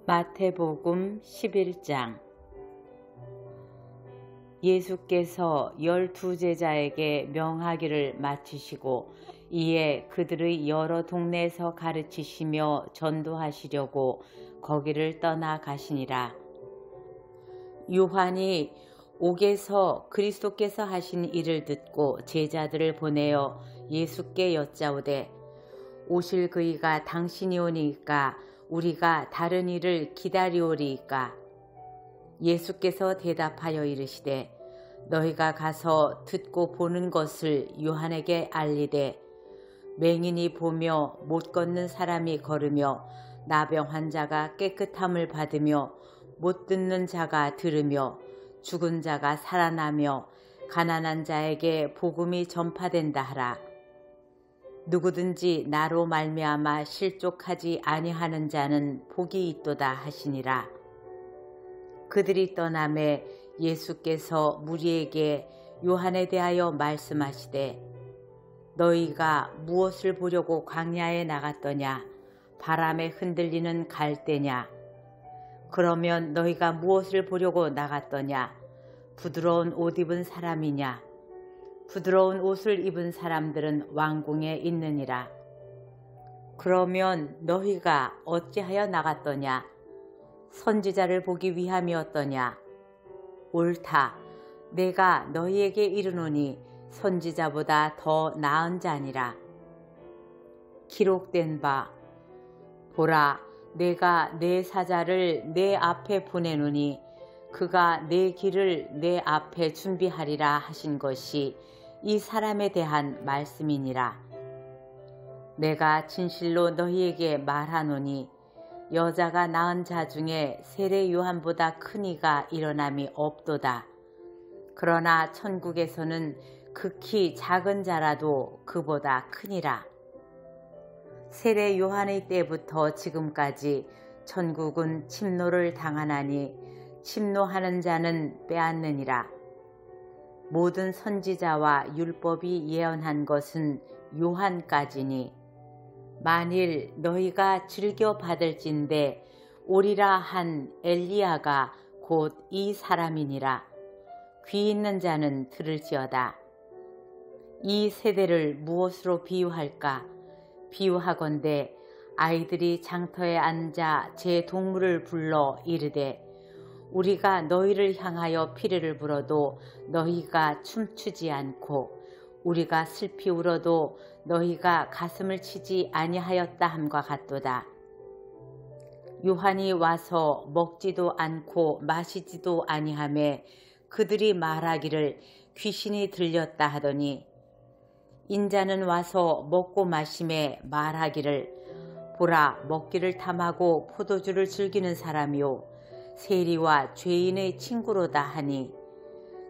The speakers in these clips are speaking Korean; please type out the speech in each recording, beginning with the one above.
마태복음 11장. 예수께서 12제자에게 명하기를 마치시고 이에 그들의 여러 동네에서 가르치시며 전도하시려고 거기를 떠나 가시니라. 요한이 옥에서 그리스도께서 하신 일을 듣고 제자들을 보내어 예수께 여짜오되 오실 그이가 당신이 오니까 우리가 다른 일을 기다리오리이까. 예수께서 대답하여 이르시되 너희가 가서 듣고 보는 것을 요한에게 알리되 맹인이 보며 못 걷는 사람이 걸으며 나병 환자가 깨끗함을 받으며 못 듣는 자가 들으며 죽은 자가 살아나며 가난한 자에게 복음이 전파된다 하라. 누구든지 나로 말미암아 실족하지 아니하는 자는 복이 있도다 하시니라. 그들이 떠나매 예수께서 무리에게 요한에 대하여 말씀하시되 너희가 무엇을 보려고 광야에 나갔더냐? 바람에 흔들리는 갈대냐? 그러면 너희가 무엇을 보려고 나갔더냐? 부드러운 옷 입은 사람이냐? 부드러운 옷을 입은 사람들은 왕궁에 있느니라. 그러면 너희가 어찌하여 나갔더냐? 선지자를 보기 위함이었더냐? 옳다. 내가 너희에게 이르노니 선지자보다 더 나은 자니라. 기록된 바 보라, 내가 내 사자를 내 앞에 보내노니 그가 내 길을 내 앞에 준비하리라 하신 것이 이 사람에 대한 말씀이니라. 내가 진실로 너희에게 말하노니 여자가 낳은 자 중에 세례 요한보다 큰 이가 일어남이 없도다. 그러나 천국에서는 극히 작은 자라도 그보다 크니라. 세례 요한의 때부터 지금까지 천국은 침노를 당하나니 침노하는 자는 빼앗느니라. 모든 선지자와 율법이 예언한 것은 요한까지니 만일 너희가 즐겨 받을진대 오리라 한 엘리야가 곧 이 사람이니라. 귀 있는 자는 들을지어다. 이 세대를 무엇으로 비유할까? 비유하건대 아이들이 장터에 앉아 제 동물을 불러 이르되 우리가 너희를 향하여 피리를 불어도 너희가 춤추지 않고 우리가 슬피 울어도 너희가 가슴을 치지 아니하였다 함과 같도다. 요한이 와서 먹지도 않고 마시지도 아니하매 그들이 말하기를 귀신이 들렸다 하더니 인자는 와서 먹고 마심에 말하기를 보라, 먹기를 탐하고 포도주를 즐기는 사람이요 세리와 죄인의 친구로다 하니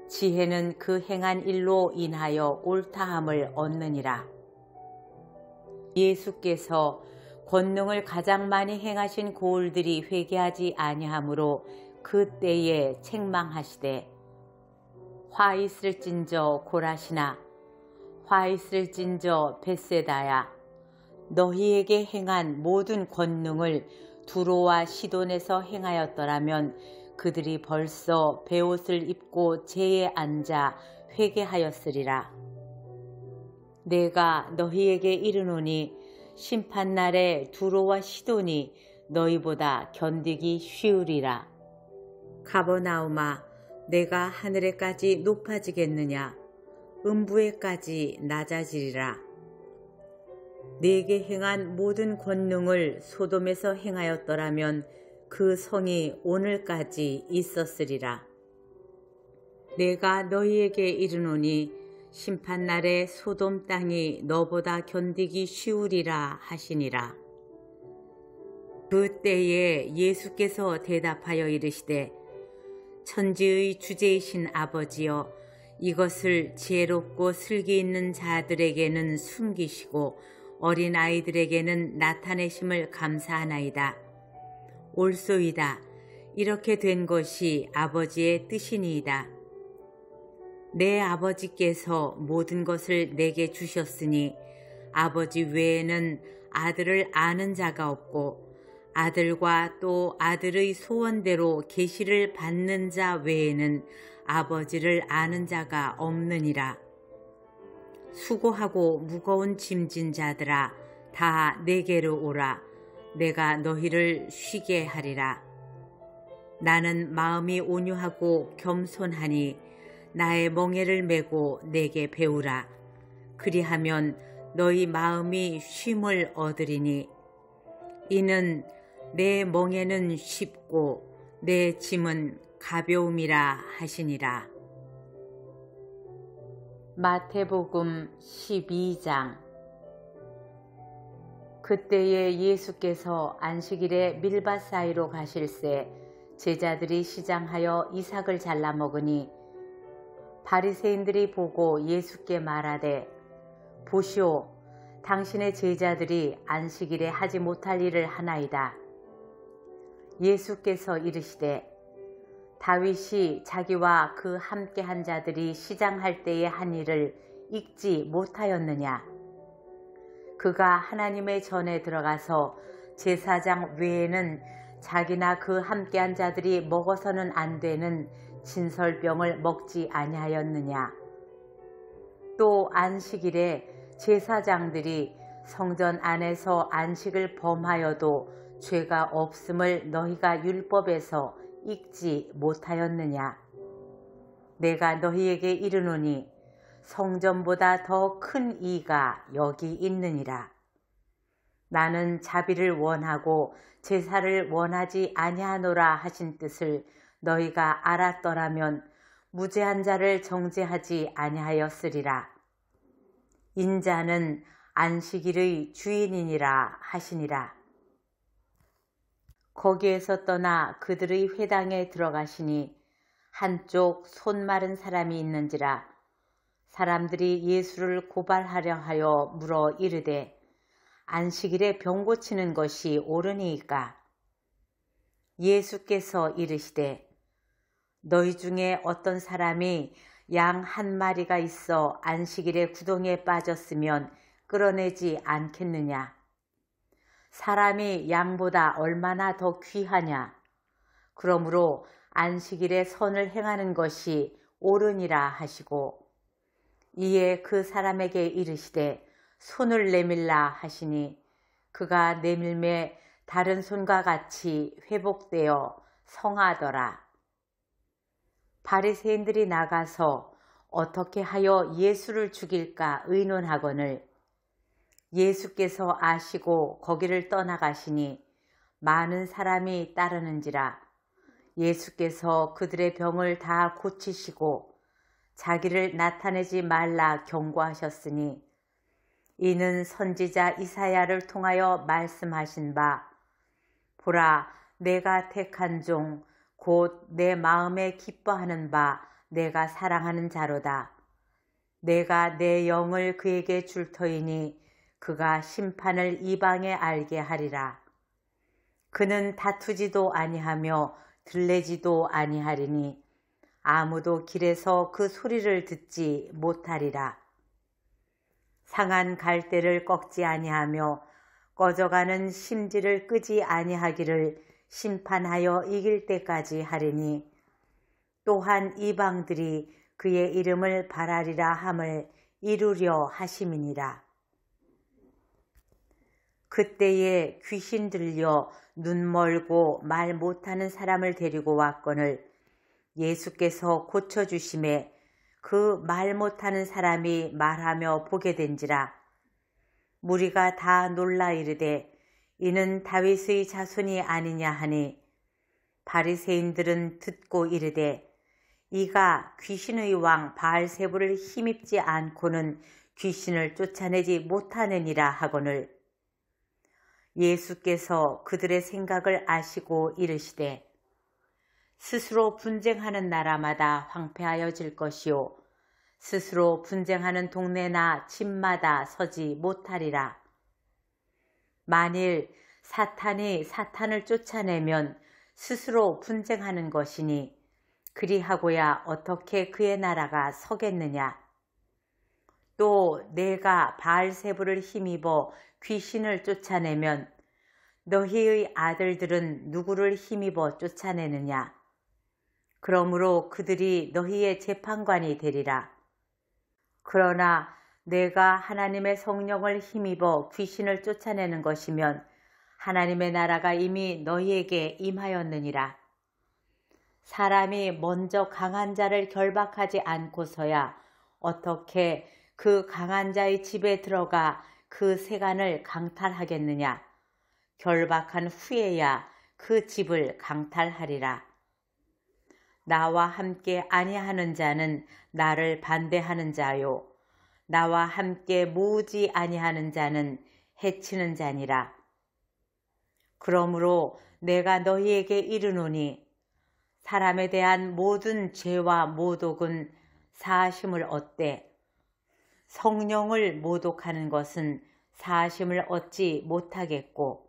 지혜는 그 행한 일로 인하여 옳다함을 얻느니라. 예수께서 권능을 가장 많이 행하신 고을들이 회개하지 아니하므로 그 때에 책망하시되 화 있을진저 고라시나 화 있을진저 벳세다야 너희에게 행한 모든 권능을 두로와 시돈에서 행하였더라면 그들이 벌써 베옷을 입고 제에 앉아 회개하였으리라. 내가 너희에게 이르노니 심판날에 두로와 시돈이 너희보다 견디기 쉬우리라. 가버나움아, 내가 하늘에까지 높아지겠느냐? 음부에까지 낮아지리라. 내게 행한 모든 권능을 소돔에서 행하였더라면 그 성이 오늘까지 있었으리라. 내가 너희에게 이르노니 심판날에 소돔 땅이 너보다 견디기 쉬우리라 하시니라. 그 때에 예수께서 대답하여 이르시되 천지의 주제이신 아버지여 이것을 지혜롭고 슬기 있는 자들에게는 숨기시고 어린아이들에게는 나타내심을 감사하나이다. 옳소이다. 이렇게 된 것이 아버지의 뜻이니이다. 내 아버지께서 모든 것을 내게 주셨으니 아버지 외에는 아들을 아는 자가 없고 아들과 또 아들의 소원대로 계시를 받는 자 외에는 아버지를 아는 자가 없느니라. 수고하고 무거운 짐진 자들아 다 내게로 오라. 내가 너희를 쉬게 하리라. 나는 마음이 온유하고 겸손하니 나의 멍에를 메고 내게 배우라. 그리하면 너희 마음이 쉼을 얻으리니 이는 내 멍에는 쉽고 내 짐은 가벼움이라 하시니라. 마태복음 12장. 그때에 예수께서 안식일에 밀밭 사이로 가실새 제자들이 시장하여 이삭을 잘라 먹으니 바리새인들이 보고 예수께 말하되 보시오, 당신의 제자들이 안식일에 하지 못할 일을 하나이다. 예수께서 이르시되 다윗이 자기와 그 함께한 자들이 시장할 때의 한 일을 읽지 못하였느냐. 그가 하나님의 전에 들어가서 제사장 외에는 자기나 그 함께한 자들이 먹어서는 안 되는 진설병을 먹지 아니하였느냐. 또 안식일에 제사장들이 성전 안에서 안식을 범하여도 죄가 없음을 너희가 율법에서 읽지 못하였느냐. 내가 너희에게 이르노니 성전보다 더 큰 이가 여기 있느니라. 나는 자비를 원하고 제사를 원하지 아니하노라 하신 뜻을 너희가 알았더라면 무죄한 자를 정죄하지 아니하였으리라. 인자는 안식일의 주인이니라 하시니라. 거기에서 떠나 그들의 회당에 들어가시니 한쪽 손 마른 사람이 있는지라. 사람들이 예수를 고발하려 하여 물어 이르되 안식일에 병 고치는 것이 옳으니이까. 예수께서 이르시되 너희 중에 어떤 사람이 양 한 마리가 있어 안식일에 구덩이에 빠졌으면 끌어내지 않겠느냐. 사람이 양보다 얼마나 더 귀하냐. 그러므로 안식일에 선을 행하는 것이 옳으니라 하시고 이에 그 사람에게 이르시되 손을 내밀라 하시니 그가 내밀매 다른 손과 같이 회복되어 성하더라. 바리새인들이 나가서 어떻게 하여 예수를 죽일까 의논하거늘 예수께서 아시고 거기를 떠나가시니 많은 사람이 따르는지라. 예수께서 그들의 병을 다 고치시고 자기를 나타내지 말라 경고하셨으니 이는 선지자 이사야를 통하여 말씀하신 바 보라, 내가 택한 종 곧 내 마음에 기뻐하는 바 내가 사랑하는 자로다. 내가 내 영을 그에게 줄 터이니 그가 심판을 이방에 알게 하리라. 그는 다투지도 아니하며 들레지도 아니하리니 아무도 길에서 그 소리를 듣지 못하리라. 상한 갈대를 꺾지 아니하며 꺼져가는 심지를 끄지 아니하기를 심판하여 이길 때까지 하리니 또한 이방들이 그의 이름을 바라리라 함을 이루려 하심이니라. 그때에 귀신 들려 눈 멀고 말 못하는 사람을 데리고 왔거늘 예수께서 고쳐주심에 그 말 못하는 사람이 말하며 보게 된지라. 무리가 다 놀라 이르되 이는 다윗의 자손이 아니냐 하니 바리새인들은 듣고 이르되 이가 귀신의 왕 바알세불을 힘입지 않고는 귀신을 쫓아내지 못하느니라 하거늘 예수께서 그들의 생각을 아시고 이르시되 스스로 분쟁하는 나라마다 황폐하여질 것이요 스스로 분쟁하는 동네나 집마다 서지 못하리라. 만일 사탄이 사탄을 쫓아내면 스스로 분쟁하는 것이니 그리하고야 어떻게 그의 나라가 서겠느냐. 또 내가 바알세불을 힘입어 귀신을 쫓아내면 너희의 아들들은 누구를 힘입어 쫓아내느냐? 그러므로 그들이 너희의 재판관이 되리라. 그러나 내가 하나님의 성령을 힘입어 귀신을 쫓아내는 것이면 하나님의 나라가 이미 너희에게 임하였느니라. 사람이 먼저 강한 자를 결박하지 않고서야 어떻게 그 강한 자의 집에 들어가 그 세간을 강탈하겠느냐? 결박한 후에야 그 집을 강탈하리라. 나와 함께 아니하는 자는 나를 반대하는 자요, 나와 함께 모으지 아니하는 자는 해치는 자니라. 그러므로 내가 너희에게 이르노니 사람에 대한 모든 죄와 모독은 사하심을 얻되 성령을 모독하는 것은 사하심을 얻지 못하겠고,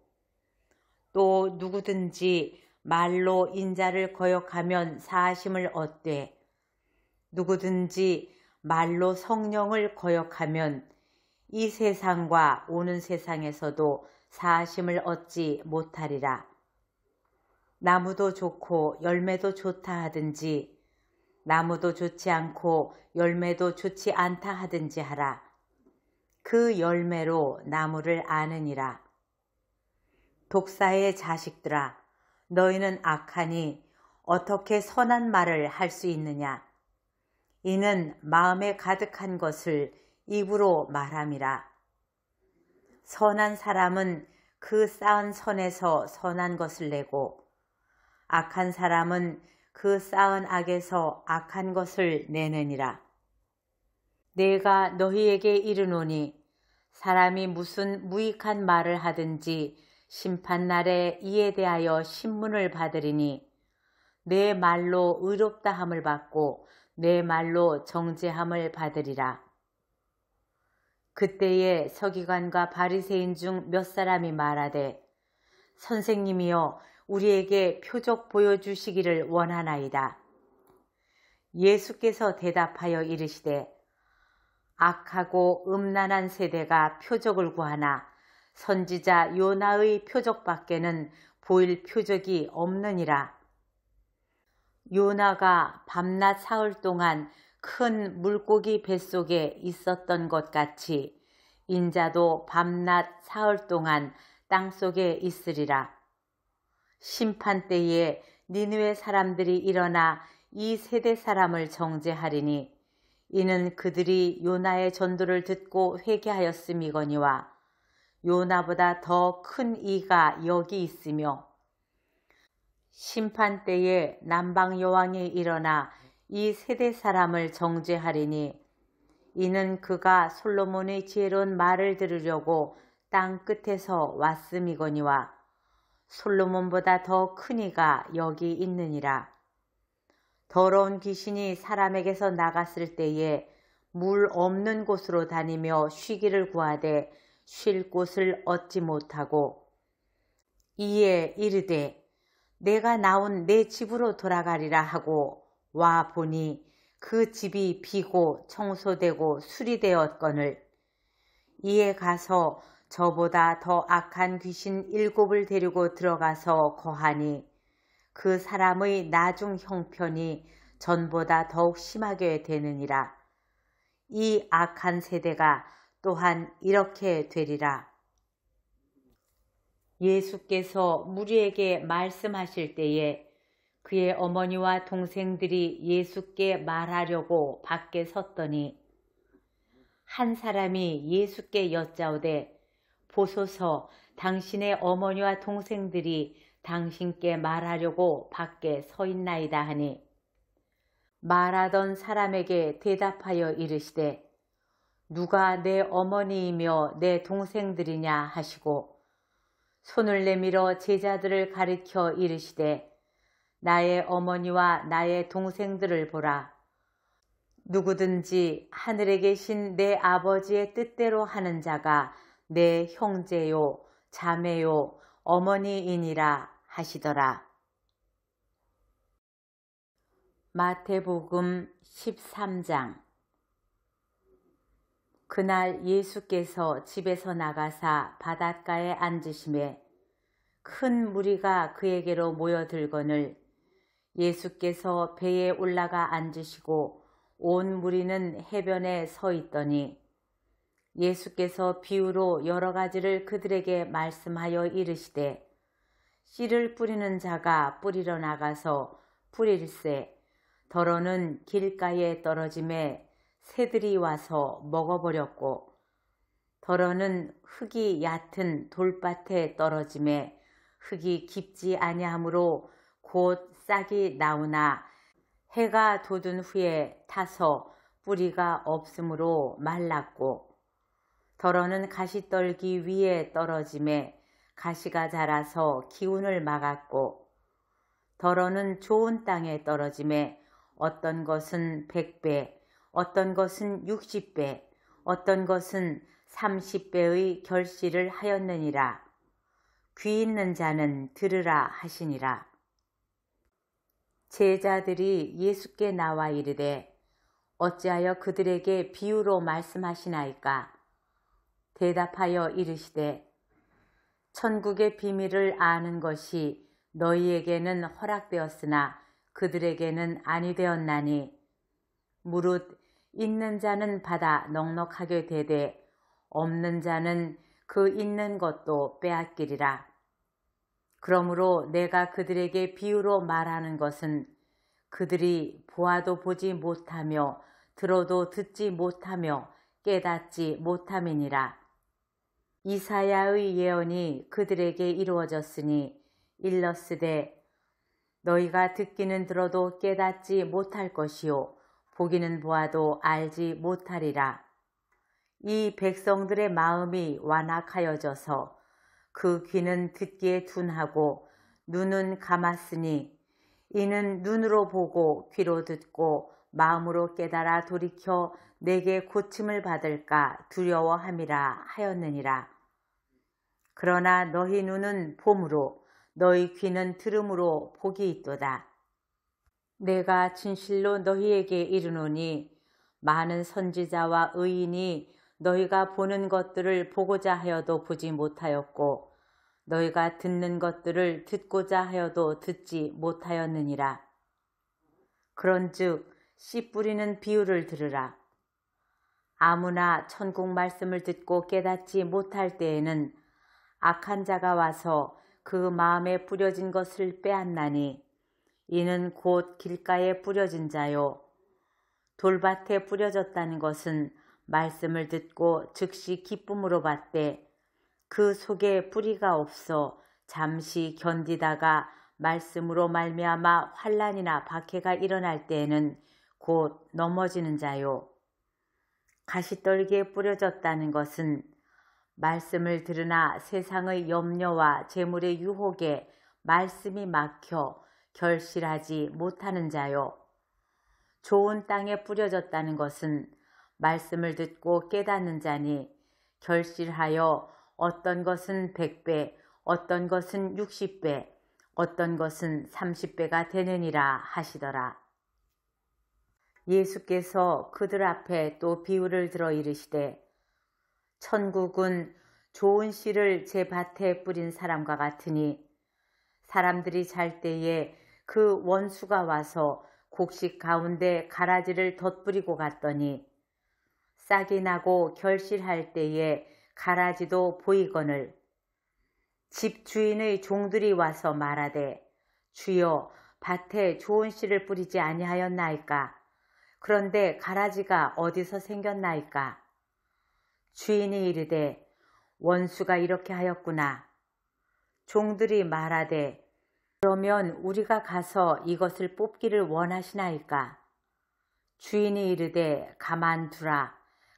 또 누구든지 말로 인자를 거역하면 사하심을 얻되 누구든지 말로 성령을 거역하면 이 세상과 오는 세상에서도 사하심을 얻지 못하리라. 나무도 좋고 열매도 좋다 하든지 나무도 좋지 않고 열매도 좋지 않다 하든지 하라. 그 열매로 나무를 아느니라. 독사의 자식들아, 너희는 악하니 어떻게 선한 말을 할 수 있느냐? 이는 마음에 가득한 것을 입으로 말함이라. 선한 사람은 그 쌓은 선에서 선한 것을 내고 악한 사람은 그 쌓은 악에서 악한 것을 내느니라. 내가 너희에게 이르노니 사람이 무슨 무익한 말을 하든지 심판날에 이에 대하여 신문을 받으리니 내 말로 의롭다 함을 받고 내 말로 정죄함을 받으리라. 그때에 서기관과 바리새인 중 몇 사람이 말하되 선생님이여 우리에게 표적 보여주시기를 원하나이다. 예수께서 대답하여 이르시되 악하고 음란한 세대가 표적을 구하나 선지자 요나의 표적밖에는 보일 표적이 없느니라. 요나가 밤낮 사흘 동안 큰 물고기 뱃속에 있었던 것 같이 인자도 밤낮 사흘 동안 땅속에 있으리라. 심판 때에 니느웨 사람들이 일어나 이 세대 사람을 정죄하리니 이는 그들이 요나의 전도를 듣고 회개하였음이거니와 요나보다 더 큰 이가 여기 있으며 심판 때에 남방 여왕이 일어나 이 세대 사람을 정죄하리니 이는 그가 솔로몬의 지혜로운 말을 들으려고 땅 끝에서 왔음이거니와 솔로몬보다 더 큰 이가 여기 있느니라. 더러운 귀신이 사람에게서 나갔을 때에 물 없는 곳으로 다니며 쉬기를 구하되 쉴 곳을 얻지 못하고 이에 이르되 내가 나온 내 집으로 돌아가리라 하고 와 보니 그 집이 비고 청소되고 수리되었거늘 이에 가서 저보다 더 악한 귀신 7을 데리고 들어가서 거하니 그 사람의 나중 형편이 전보다 더욱 심하게 되느니라. 이 악한 세대가 또한 이렇게 되리라. 예수께서 무리에게 말씀하실 때에 그의 어머니와 동생들이 예수께 말하려고 밖에 섰더니 한 사람이 예수께 여짜오되 보소서 당신의 어머니와 동생들이 당신께 말하려고 밖에 서 있나이다 하니 말하던 사람에게 대답하여 이르시되 누가 내 어머니이며 내 동생들이냐 하시고 손을 내밀어 제자들을 가리켜 이르시되 나의 어머니와 나의 동생들을 보라. 누구든지 하늘에 계신 내 아버지의 뜻대로 하는 자가 내 형제요 자매요 어머니이니라 하시더라. 마태복음 13장. 그날 예수께서 집에서 나가사 바닷가에 앉으심에 큰 무리가 그에게로 모여들거늘 예수께서 배에 올라가 앉으시고 온 무리는 해변에 서 있더니 예수께서 비유로 여러 가지를 그들에게 말씀하여 이르시되 씨를 뿌리는 자가 뿌리러 나가서 뿌릴새 더러는 길가에 떨어짐에 새들이 와서 먹어버렸고 더러는 흙이 얕은 돌밭에 떨어짐에 흙이 깊지 아니하므로 곧 싹이 나오나 해가 돋은 후에 타서 뿌리가 없으므로 말랐고 더러는 가시떨기 위에 떨어짐에 가시가 자라서 기운을 막았고 더러는 좋은 땅에 떨어짐에 어떤 것은 100배, 어떤 것은 60배, 어떤 것은 30배의 결실을 하였느니라. 귀 있는 자는 들으라 하시니라. 제자들이 예수께 나와 이르되 어찌하여 그들에게 비유로 말씀하시나이까? 대답하여 이르시되 천국의 비밀을 아는 것이 너희에게는 허락되었으나 그들에게는 아니 되었나니 무릇 있는 자는 받아 넉넉하게 되되 없는 자는 그 있는 것도 빼앗기리라. 그러므로 내가 그들에게 비유로 말하는 것은 그들이 보아도 보지 못하며 들어도 듣지 못하며 깨닫지 못함이니라. 이사야의 예언이 그들에게 이루어졌으니 일렀으되 너희가 듣기는 들어도 깨닫지 못할 것이요 보기는 보아도 알지 못하리라. 이 백성들의 마음이 완악하여져서 그 귀는 듣기에 둔하고 눈은 감았으니 이는 눈으로 보고 귀로 듣고 마음으로 깨달아 돌이켜 내게 고침을 받을까 두려워함이라 하였느니라. 그러나 너희 눈은 봄으로 너희 귀는 들음으로 복이 있도다. 내가 진실로 너희에게 이르노니 많은 선지자와 의인이 너희가 보는 것들을 보고자 하여도 보지 못하였고 너희가 듣는 것들을 듣고자 하여도 듣지 못하였느니라. 그런즉 씨 뿌리는 비유를 들으라. 아무나 천국 말씀을 듣고 깨닫지 못할 때에는 악한 자가 와서 그 마음에 뿌려진 것을 빼앗나니 이는 곧 길가에 뿌려진 자요 돌밭에 뿌려졌다는 것은 말씀을 듣고 즉시 기쁨으로 받되 그 속에 뿌리가 없어 잠시 견디다가 말씀으로 말미암아 환난이나 박해가 일어날 때에는 곧 넘어지는 자요. 가시떨기에 뿌려졌다는 것은 말씀을 들으나 세상의 염려와 재물의 유혹에 말씀이 막혀 결실하지 못하는 자요. 좋은 땅에 뿌려졌다는 것은 말씀을 듣고 깨닫는 자니 결실하여 어떤 것은 100배, 어떤 것은 60배, 어떤 것은 30배가 되느니라 하시더라. 예수께서 그들 앞에 또 비유를 들어 이르시되 천국은 좋은 씨를 제 밭에 뿌린 사람과 같으니 사람들이 잘 때에 그 원수가 와서 곡식 가운데 가라지를 덧뿌리고 갔더니 싹이 나고 결실할 때에 가라지도 보이거늘 집 주인의 종들이 와서 말하되 주여 밭에 좋은 씨를 뿌리지 아니하였나이까? 그런데 가라지가 어디서 생겼나이까? 주인이 이르되 원수가 이렇게 하였구나. 종들이 말하되 그러면 우리가 가서 이것을 뽑기를 원하시나이까? 주인이 이르되 가만두라.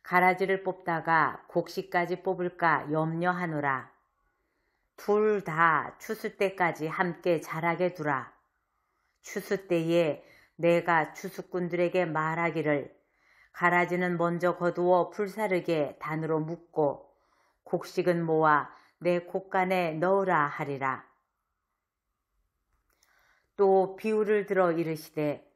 가라지를 뽑다가 곡식까지 뽑을까 염려하노라. 둘 다 추수 때까지 함께 자라게 두라. 추수 때에 내가 추수꾼들에게 말하기를 가라지는 먼저 거두어 불사르게 단으로 묶고 곡식은 모아 내 곡간에 넣으라 하리라. 또 비유를 들어 이르시되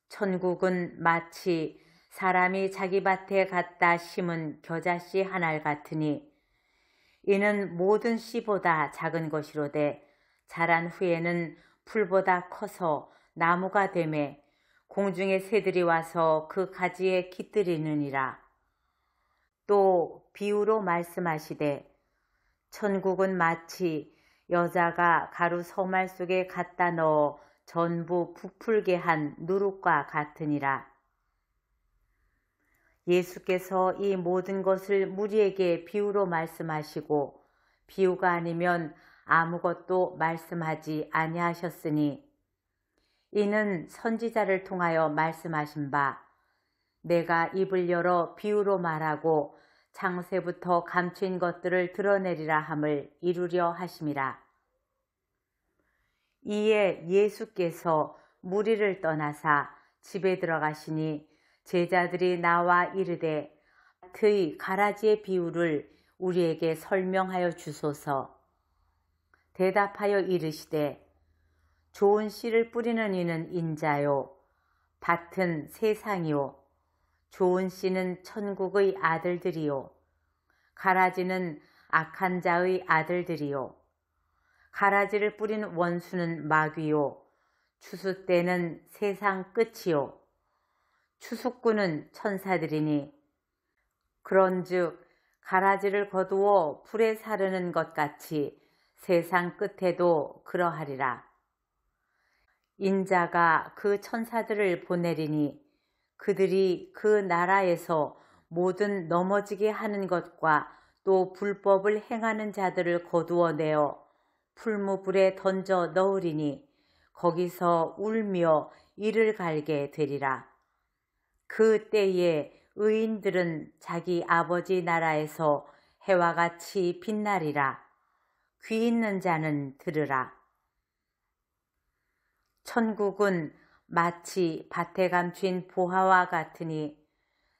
천국은 마치 사람이 자기 밭에 갖다 심은 겨자씨 한 알 같으니 이는 모든 씨보다 작은 것이로되 자란 후에는 풀보다 커서 나무가 되매 공중의 새들이 와서 그 가지에 깃들이느니라. 또 비유로 말씀하시되 천국은 마치 여자가 가루 서말 속에 갖다 넣어 전부 부풀게 한 누룩과 같으니라. 예수께서 이 모든 것을 무리에게 비유로 말씀하시고 비유가 아니면 아무것도 말씀하지 아니하셨으니 이는 선지자를 통하여 말씀하신 바 내가 입을 열어 비유로 말하고 창세부터 감추인 것들을 드러내리라 함을 이루려 하심이라. 이에 예수께서 무리를 떠나사 집에 들어가시니 제자들이 나와 이르되 밭의 가라지의 비유를 우리에게 설명하여 주소서. 대답하여 이르시되 좋은 씨를 뿌리는 이는 인자요 밭은 세상이요 좋은 씨는 천국의 아들들이요 가라지는 악한 자의 아들들이요 가라지를 뿌린 원수는 마귀요 추수 때는 세상 끝이요 추수꾼은 천사들이니 그런즉 가라지를 거두어 불에 사르는 것 같이 세상 끝에도 그러하리라. 인자가 그 천사들을 보내리니 그들이 그 나라에서 모든 넘어지게 하는 것과 또 불법을 행하는 자들을 거두어내어 풀무불에 던져 넣으리니 거기서 울며 이를 갈게 되리라. 그 때에 의인들은 자기 아버지 나라에서 해와 같이 빛나리라. 귀 있는 자는 들으라. 천국은 마치 밭에 감춘 보화와 같으니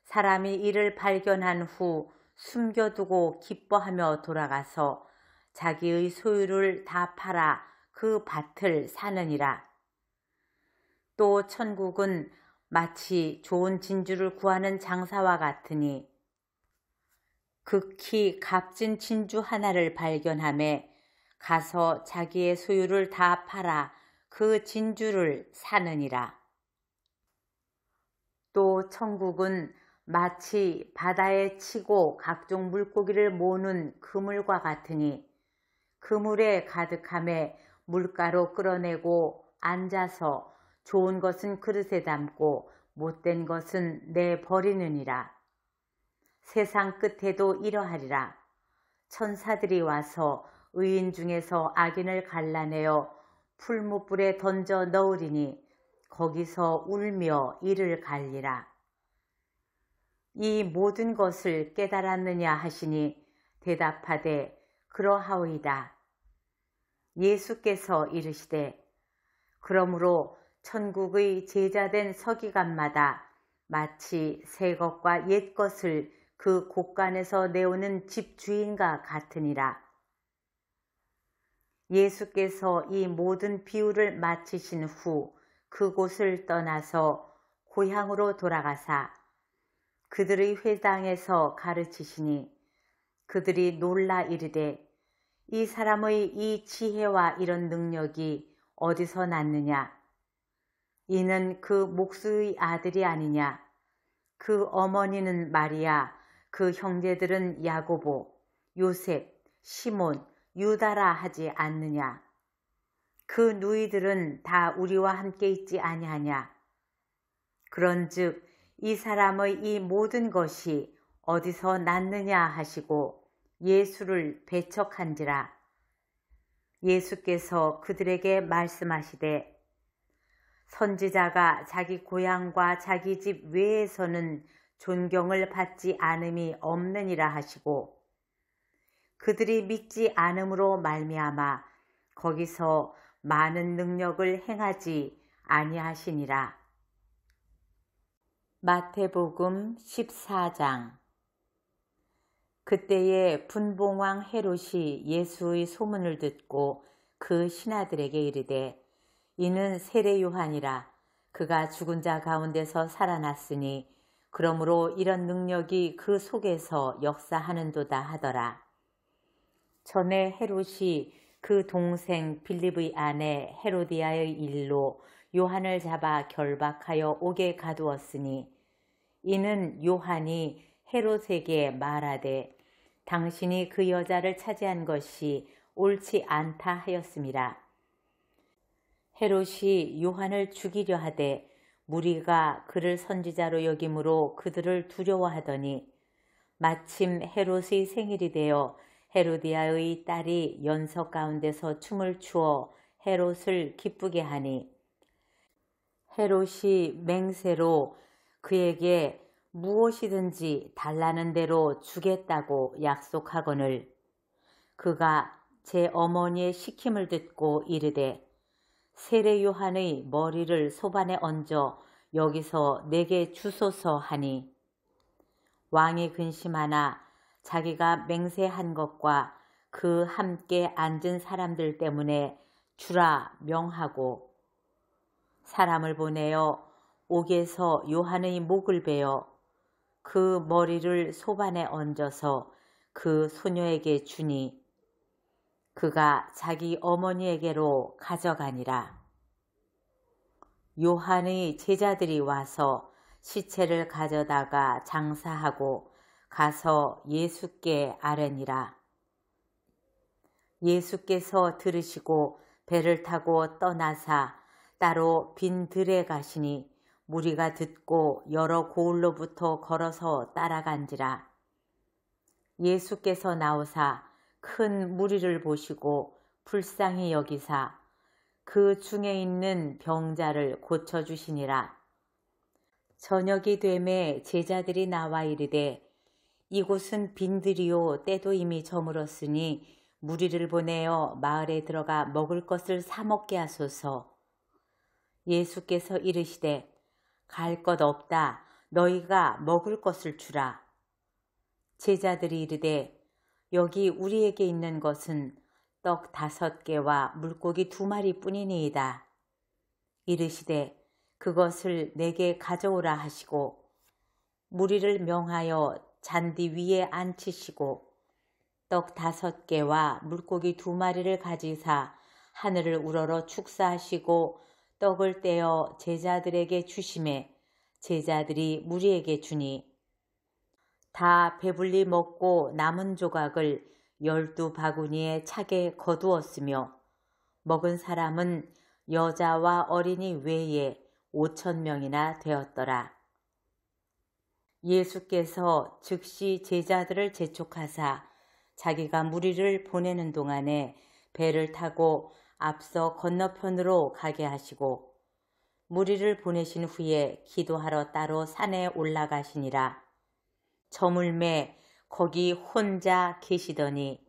사람이 이를 발견한 후 숨겨두고 기뻐하며 돌아가서 자기의 소유를 다 팔아 그 밭을 사느니라. 또 천국은 마치 좋은 진주를 구하는 장사와 같으니 극히 값진 진주 하나를 발견하매 가서 자기의 소유를 다 팔아 그 진주를 사느니라. 또 천국은 마치 바다에 치고 각종 물고기를 모으는 그물과 같으니 그물에 가득함에 물가로 끌어내고 앉아서 좋은 것은 그릇에 담고 못된 것은 내버리느니라. 세상 끝에도 이러하리라. 천사들이 와서 의인 중에서 악인을 갈라내어 풀무불에 던져 넣으리니 거기서 울며 이를 갈리라. 이 모든 것을 깨달았느냐 하시니 대답하되 그러하오이다. 예수께서 이르시되 그러므로 천국의 제자된 서기관마다 마치 새 것과 옛 것을 그 곳간에서 내오는 집주인과 같으니라. 예수께서 이 모든 비유를 마치신 후 그곳을 떠나서 고향으로 돌아가사 그들의 회당에서 가르치시니 그들이 놀라 이르되 이 사람의 이 지혜와 이런 능력이 어디서 났느냐? 이는 그 목수의 아들이 아니냐? 그 어머니는 마리아, 그 형제들은 야고보, 요셉, 시몬, 유다라 하지 않느냐? 그 누이들은 다 우리와 함께 있지 아니하냐? 그런즉 이 사람의 이 모든 것이 어디서 났느냐 하시고 예수를 배척한지라. 예수께서 그들에게 말씀하시되 선지자가 자기 고향과 자기 집 외에서는 존경을 받지 않음이 없느니라 하시고 그들이 믿지 않음으로 말미암아 거기서 많은 능력을 행하지 아니하시니라. 마태복음 14장. 그때에 분봉왕 헤롯이 예수의 소문을 듣고 그 신하들에게 이르되 이는 세례 요한이라. 그가 죽은 자 가운데서 살아났으니 그러므로 이런 능력이 그 속에서 역사하는도다 하더라. 전에 헤롯이 그 동생 빌립의 아내 헤로디아의 일로 요한을 잡아 결박하여 옥에 가두었으니 이는 요한이 헤롯에게 말하되 당신이 그 여자를 차지한 것이 옳지 않다 하였음이라. 헤롯이 요한을 죽이려 하되 무리가 그를 선지자로 여김으로 그들을 두려워하더니 마침 헤롯의 생일이 되어 헤로디아의 딸이 연석 가운데서 춤을 추어 헤롯을 기쁘게 하니 헤롯이 맹세로 그에게 무엇이든지 달라는 대로 주겠다고 약속하거늘 그가 제 어머니의 시킴을 듣고 이르되 세례 요한의 머리를 소반에 얹어 여기서 내게 주소서 하니 왕이 근심하나 자기가 맹세한 것과 그 함께 앉은 사람들 때문에 주라 명하고 사람을 보내어 옥에서 요한의 목을 베어 그 머리를 소반에 얹어서 그 소녀에게 주니 그가 자기 어머니에게로 가져가니라. 요한의 제자들이 와서 시체를 가져다가 장사하고 가서 예수께 아뢰니라. 예수께서 들으시고 배를 타고 떠나사 따로 빈 들에 가시니 무리가 듣고 여러 고을로부터 걸어서 따라간지라. 예수께서 나오사 큰 무리를 보시고 불쌍히 여기사 그 중에 있는 병자를 고쳐주시니라. 저녁이 되매 제자들이 나와 이르되 이곳은 빈들이요 때도 이미 저물었으니 무리를 보내어 마을에 들어가 먹을 것을 사 먹게 하소서. 예수께서 이르시되 갈 것 없다. 너희가 먹을 것을 주라. 제자들이 이르되 여기 우리에게 있는 것은 떡 5개와 물고기 2마리 뿐이니이다. 이르시되 그것을 내게 가져오라 하시고 무리를 명하여 잔디 위에 앉히시고 떡 5개와 물고기 2마리를 가지사 하늘을 우러러 축사하시고 떡을 떼어 제자들에게 주시매 제자들이 무리에게 주니 다 배불리 먹고 남은 조각을 12바구니에 차게 거두었으며 먹은 사람은 여자와 어린이 외에 5,000명이나 되었더라. 예수께서 즉시 제자들을 재촉하사 자기가 무리를 보내는 동안에 배를 타고 앞서 건너편으로 가게 하시고 무리를 보내신 후에 기도하러 따로 산에 올라가시니라. 저물매 거기 혼자 계시더니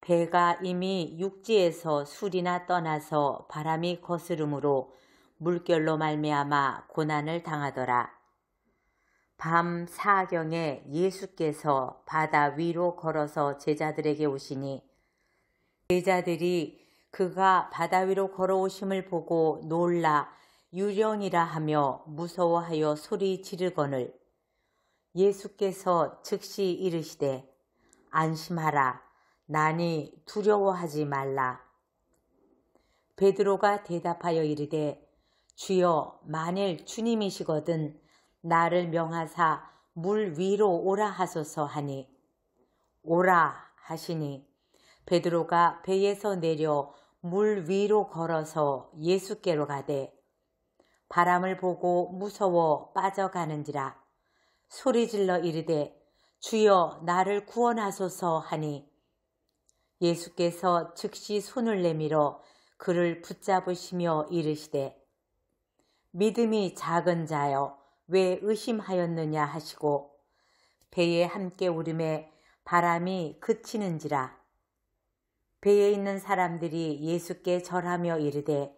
배가 이미 육지에서 술이나 떠나서 바람이 거스름으로 물결로 말미암아 고난을 당하더라. 밤 4경에 예수께서 바다 위로 걸어서 제자들에게 오시니 제자들이 그가 바다 위로 걸어오심을 보고 놀라 유령이라 하며 무서워하여 소리 지르거늘 예수께서 즉시 이르시되 안심하라. 나니 두려워하지 말라. 베드로가 대답하여 이르되 주여 만일 주님이시거든 나를 명하사 물 위로 오라 하소서 하니 오라 하시니 베드로가 배에서 내려 물 위로 걸어서 예수께로 가되 바람을 보고 무서워 빠져가는지라 소리질러 이르되 주여 나를 구원하소서 하니 예수께서 즉시 손을 내밀어 그를 붙잡으시며 이르시되 믿음이 작은 자여 왜 의심하였느냐 하시고 배에 함께 오름에 바람이 그치는지라. 배에 있는 사람들이 예수께 절하며 이르되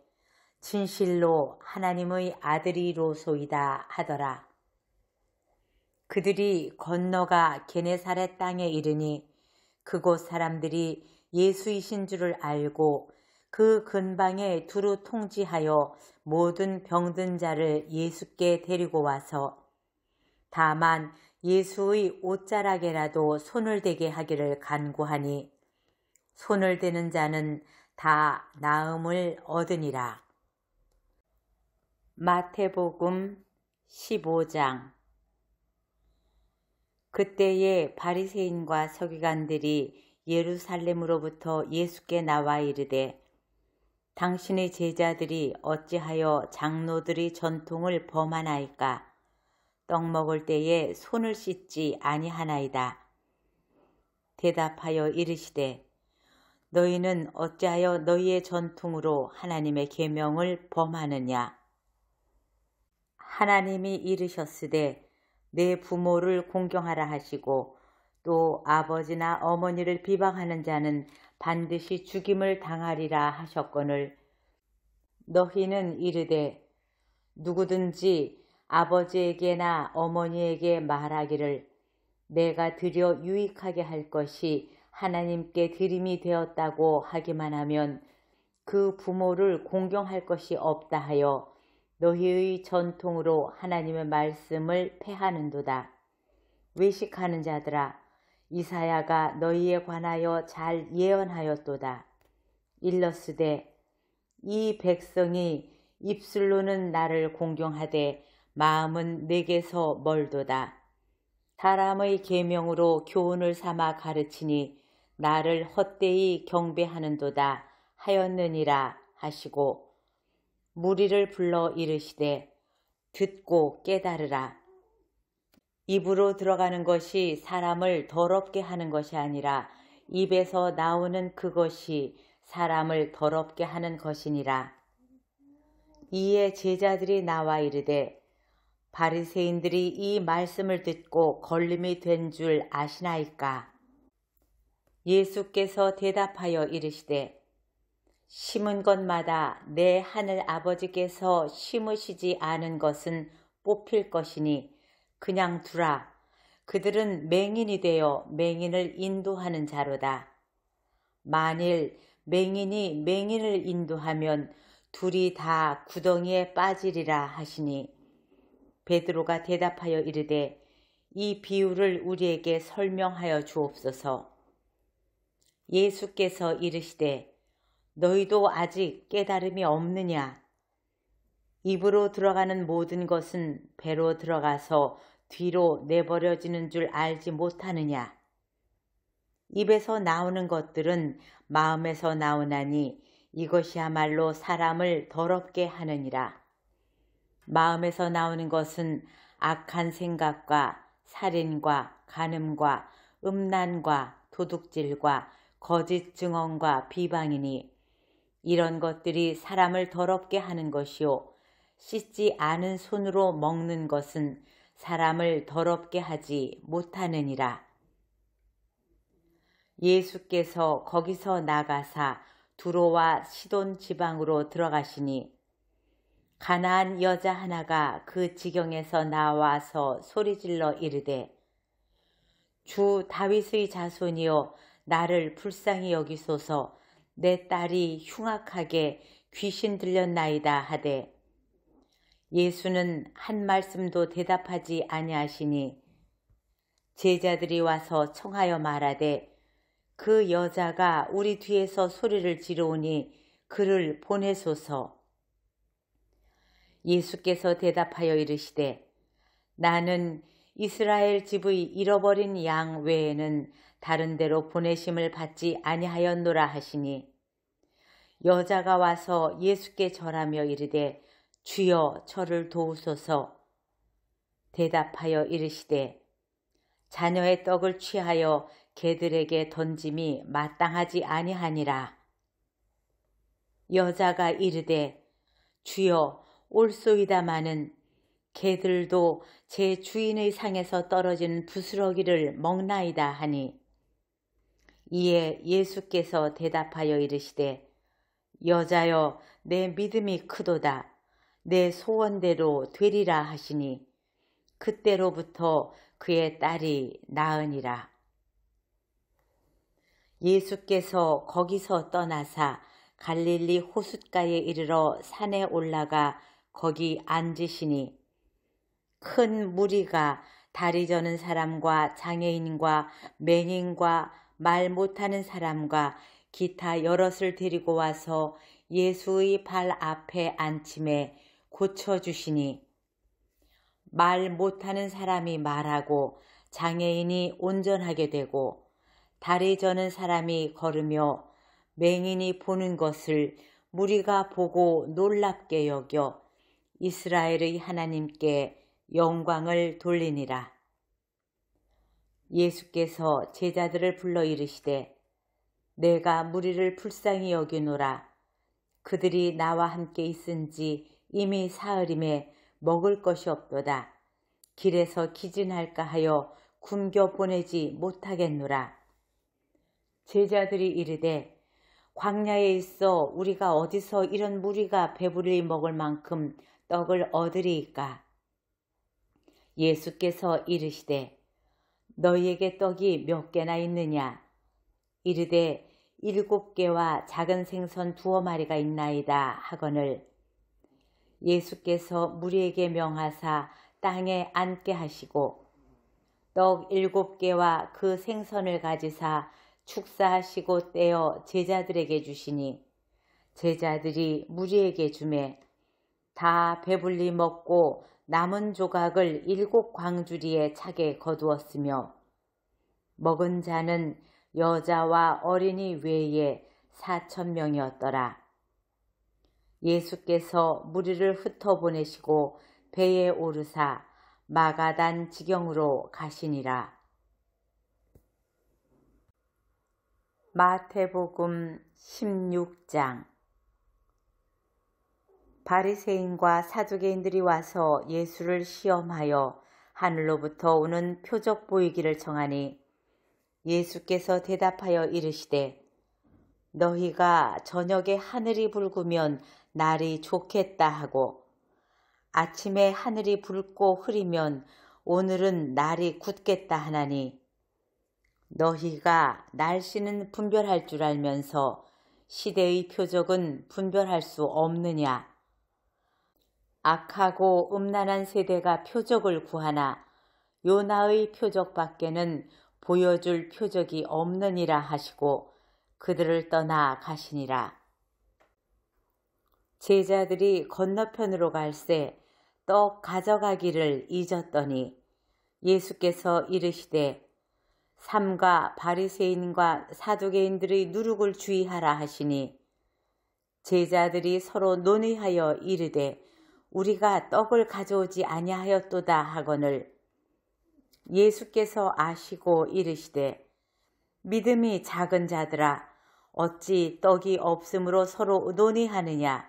진실로 하나님의 아들이로소이다 하더라. 그들이 건너가 게네사렛 땅에 이르니 그곳 사람들이 예수이신 줄을 알고 그 근방에 두루 통지하여 모든 병든 자를 예수께 데리고 와서 다만 예수의 옷자락에라도 손을 대게 하기를 간구하니 손을 대는 자는 다 나음을 얻으니라. 마태복음 15장. 그때에 바리새인과 서기관들이 예루살렘으로부터 예수께 나와 이르되, 당신의 제자들이 어찌하여 장로들의 전통을 범하나이까? 떡 먹을 때에 손을 씻지 아니하나이다. 대답하여 이르시되, 너희는 어찌하여 너희의 전통으로 하나님의 계명을 범하느냐? 하나님이 이르셨으되 내 부모를 공경하라 하시고 또 아버지나 어머니를 비방하는 자는 반드시 죽임을 당하리라 하셨거늘, 너희는 이르되 누구든지 아버지에게나 어머니에게 말하기를 내가 드려 유익하게 할 것이 하나님께 드림이 되었다고 하기만 하면 그 부모를 공경할 것이 없다 하여 너희의 전통으로 하나님의 말씀을 폐하는도다. 외식하는 자들아, 이사야가 너희에 관하여 잘 예언하였도다. 일렀으되 이 백성이 입술로는 나를 공경하되 마음은 내게서 멀도다. 사람의 계명으로 교훈을 삼아 가르치니 나를 헛되이 경배하는도다 하였느니라 하시고, 무리를 불러 이르시되 듣고 깨달으라. 입으로 들어가는 것이 사람을 더럽게 하는 것이 아니라 입에서 나오는 그것이 사람을 더럽게 하는 것이니라. 이에 제자들이 나와 이르되, 바리새인들이 이 말씀을 듣고 걸림이 된 줄 아시나이까? 예수께서 대답하여 이르시되, 심은 것마다 내 하늘 아버지께서 심으시지 않은 것은 뽑힐 것이니 그냥 두라. 그들은 맹인이 되어 맹인을 인도하는 자로다. 만일 맹인이 맹인을 인도하면 둘이 다 구덩이에 빠지리라 하시니, 베드로가 대답하여 이르되 이 비유를 우리에게 설명하여 주옵소서. 예수께서 이르시되 너희도 아직 깨달음이 없느냐? 입으로 들어가는 모든 것은 배로 들어가서 뒤로 내버려지는 줄 알지 못하느냐? 입에서 나오는 것들은 마음에서 나오나니 이것이야말로 사람을 더럽게 하느니라. 마음에서 나오는 것은 악한 생각과 살인과 간음과 음란과 도둑질과 거짓 증언과 비방이니, 이런 것들이 사람을 더럽게 하는 것이요 씻지 않은 손으로 먹는 것은 사람을 더럽게 하지 못하느니라. 예수께서 거기서 나가사 두로와 시돈 지방으로 들어가시니, 가나안 여자 하나가 그 지경에서 나와서 소리질러 이르되, 주 다윗의 자손이여 나를 불쌍히 여기소서. 내 딸이 흉악하게 귀신 들렸나이다 하되, 예수는 한 말씀도 대답하지 아니하시니, 제자들이 와서 청하여 말하되, 그 여자가 우리 뒤에서 소리를 지르오니 그를 보내소서. 예수께서 대답하여 이르시되, 나는 이스라엘 집의 잃어버린 양 외에는 다른 데로 보내심을 받지 아니하였노라 하시니, 여자가 와서 예수께 절하며 이르되 주여 저를 도우소서. 대답하여 이르시되, 자녀의 떡을 취하여 개들에게 던짐이 마땅하지 아니하니라. 여자가 이르되 주여 옳소이다마는 개들도 제 주인의 상에서 떨어지는 부스러기를 먹나이다 하니, 이에 예수께서 대답하여 이르시되, 여자여 내 믿음이 크도다. 내 소원대로 되리라 하시니, 그때로부터 그의 딸이 나으니라. 예수께서 거기서 떠나사 갈릴리 호숫가에 이르러 산에 올라가 거기 앉으시니, 큰 무리가 다리 저는 사람과 장애인과 맹인과 말 못하는 사람과 기타 여럿을 데리고 와서 예수의 발 앞에 앉힘에 고쳐주시니 말 못하는 사람이 말하고 장애인이 온전하게 되고 다리 저는 사람이 걸으며 맹인이 보는 것을 무리가 보고 놀랍게 여겨 이스라엘의 하나님께 영광을 돌리니라. 예수께서 제자들을 불러 이르시되 내가 무리를 불쌍히 여기노라. 그들이 나와 함께 있은지 이미 사흘임에 먹을 것이 없도다. 길에서 기진할까 하여 굶겨 보내지 못하겠노라. 제자들이 이르되 광야에 있어 우리가 어디서 이런 무리가 배불리 먹을 만큼 떡을 얻으리이까. 예수께서 이르시되 너희에게 떡이 몇 개나 있느냐. 이르되 7개와 작은 생선 2마리가 있나이다 하거늘 예수께서 무리에게 명하사 땅에 앉게 하시고 떡 7개와 그 생선을 가지사 축사하시고 떼어 제자들에게 주시니 제자들이 무리에게 주매 다 배불리 먹고 남은 조각을 7광주리에 차게 거두었으며 먹은 자는 여자와 어린이 외에 4,000명이었더라. 예수께서 무리를 흩어보내시고 배에 오르사 마가단 지경으로 가시니라. 마태복음 16장. 바리새인과 사두개인들이 와서 예수를 시험하여 하늘로부터 오는 표적 보이기를 청하니 예수께서 대답하여 이르시되 너희가 저녁에 하늘이 붉으면 날이 좋겠다 하고 아침에 하늘이 붉고 흐리면 오늘은 날이 굳겠다 하나니 너희가 날씨는 분별할 줄 알면서 시대의 표적은 분별할 수 없느냐. 악하고 음란한 세대가 표적을 구하나 요나의 표적밖에는 보여줄 표적이 없느니라 하시고 그들을 떠나 가시니라. 제자들이 건너편으로 갈새 떡 가져가기를 잊었더니 예수께서 이르시되 삼가 바리새인과 사두개인들의 누룩을 주의하라 하시니 제자들이 서로 논의하여 이르되 우리가 떡을 가져오지 아니하였도다 하거늘 예수께서 아시고 이르시되 믿음이 작은 자들아 어찌 떡이 없으므로 서로 논의하느냐.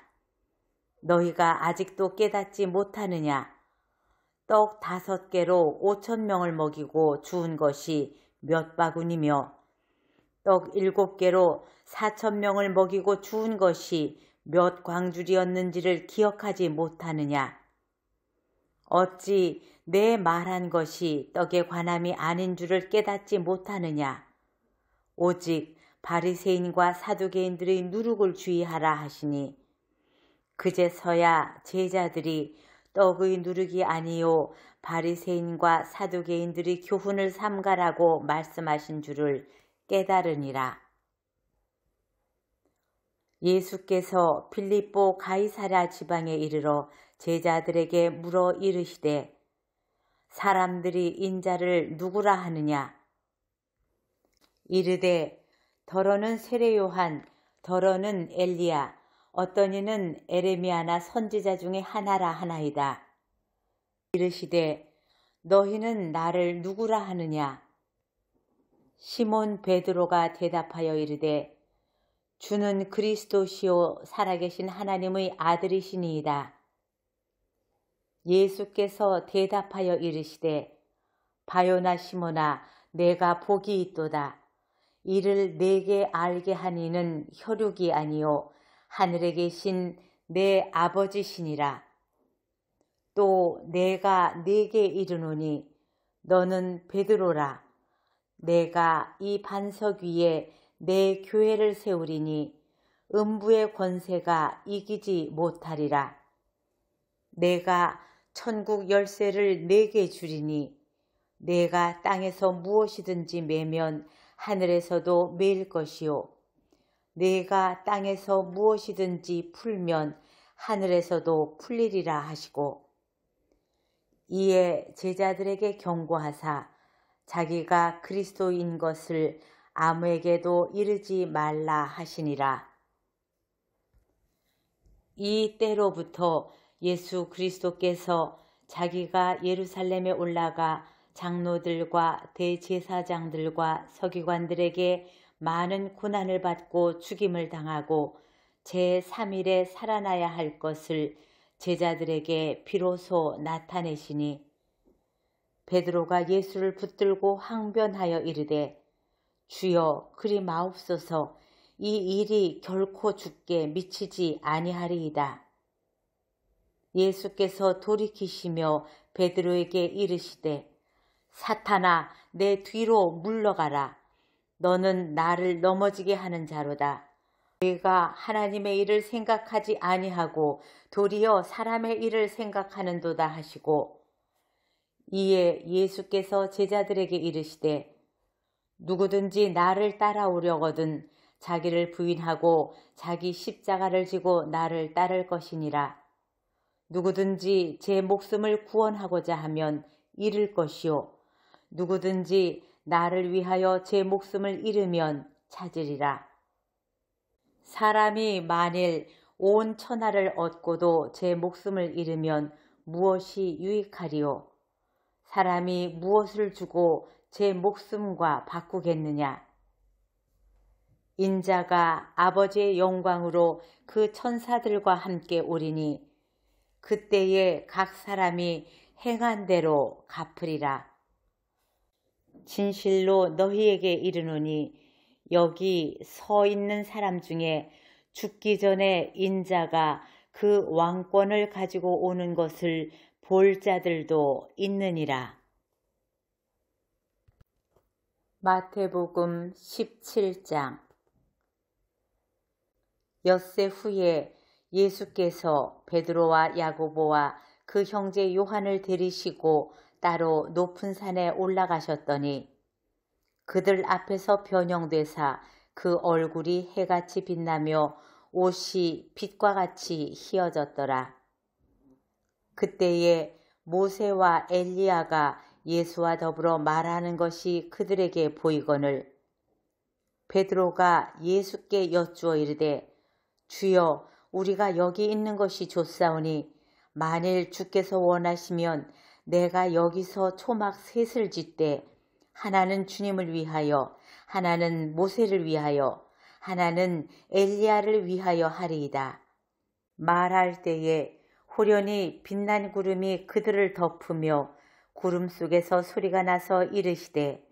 너희가 아직도 깨닫지 못하느냐. 떡 5개로 5,000명을 먹이고 주운 것이 몇 바구니며 떡 7개로 4,000명을 먹이고 주운 것이 몇 광주리였는지를 기억하지 못하느냐. 어찌 내 말한 것이 떡의 관함이 아닌 줄을 깨닫지 못하느냐. 오직 바리새인과 사두개인들의 누룩을 주의하라 하시니 그제서야 제자들이 떡의 누룩이 아니요 바리새인과 사두개인들의 교훈을 삼가라고 말씀하신 줄을 깨달으니라. 예수께서 빌립보 가이사랴 지방에 이르러 제자들에게 물어 이르시되 사람들이 인자를 누구라 하느냐. 이르되 더러는 세례 요한, 더러는 엘리야, 어떤 이는 에레미야나 선지자 중에 하나라 하나이다. 이르시되 너희는 나를 누구라 하느냐. 시몬 베드로가 대답하여 이르되 주는 그리스도시요 살아계신 하나님의 아들이시니이다. 예수께서 대답하여 이르시되 바요나 시몬아 내가 복이 있도다. 이를 내게 알게 한 이는 혈육이 아니요 하늘에 계신 내 아버지시니라. 또 내가 네게 이르노니 너는 베드로라. 내가 이 반석 위에 내 교회를 세우리니 음부의 권세가 이기지 못하리라. 내가 천국 열쇠를 네게 주리니 내가 땅에서 무엇이든지 매면 하늘에서도 매일 것이요 네가 땅에서 무엇이든지 풀면 하늘에서도 풀리리라 하시고, 이에 제자들에게 경고하사 자기가 그리스도인 것을 아무에게도 이르지 말라 하시니라. 이 때로부터 예수 그리스도께서 자기가 예루살렘에 올라가 장로들과 대제사장들과 서기관들에게 많은 고난을 받고 죽임을 당하고 제3일에 살아나야 할 것을 제자들에게 비로소 나타내시니, 베드로가 예수를 붙들고 항변하여 이르되 주여 그리 마옵소서, 이 일이 결코 주께 미치지 아니하리이다. 예수께서 돌이키시며 베드로에게 이르시되 사탄아, 내 뒤로 물러가라. 너는 나를 넘어지게 하는 자로다. 내가 하나님의 일을 생각하지 아니하고 도리어 사람의 일을 생각하는도다 하시고, 이에 예수께서 제자들에게 이르시되 누구든지 나를 따라오려거든 자기를 부인하고 자기 십자가를 지고 나를 따를 것이니라. 누구든지 제 목숨을 구원하고자 하면 잃을 것이요, 누구든지 나를 위하여 제 목숨을 잃으면 찾으리라. 사람이 만일 온 천하를 얻고도 제 목숨을 잃으면 무엇이 유익하리요? 사람이 무엇을 주고 제 목숨과 바꾸겠느냐? 인자가 아버지의 영광으로 그 천사들과 함께 오리니 그때에 각 사람이 행한 대로 갚으리라. 진실로 너희에게 이르노니 여기 서 있는 사람 중에 죽기 전에 인자가 그 왕권을 가지고 오는 것을 볼 자들도 있느니라. 마태복음 17장. 엿새 후에 예수께서 베드로와 야고보와 그 형제 요한을 데리시고 따로 높은 산에 올라가셨더니 그들 앞에서 변형되사 그 얼굴이 해같이 빛나며 옷이 빛과 같이 희어졌더라. 그때에 모세와 엘리야가 예수와 더불어 말하는 것이 그들에게 보이거늘 베드로가 예수께 여쭈어 이르되 주여, 우리가 여기 있는 것이 좋사오니 만일 주께서 원하시면 내가 여기서 초막 셋을 짓되 하나는 주님을 위하여, 하나는 모세를 위하여, 하나는 엘리야를 위하여 하리이다. 말할 때에 호련히 빛난 구름이 그들을 덮으며 구름 속에서 소리가 나서 이르시되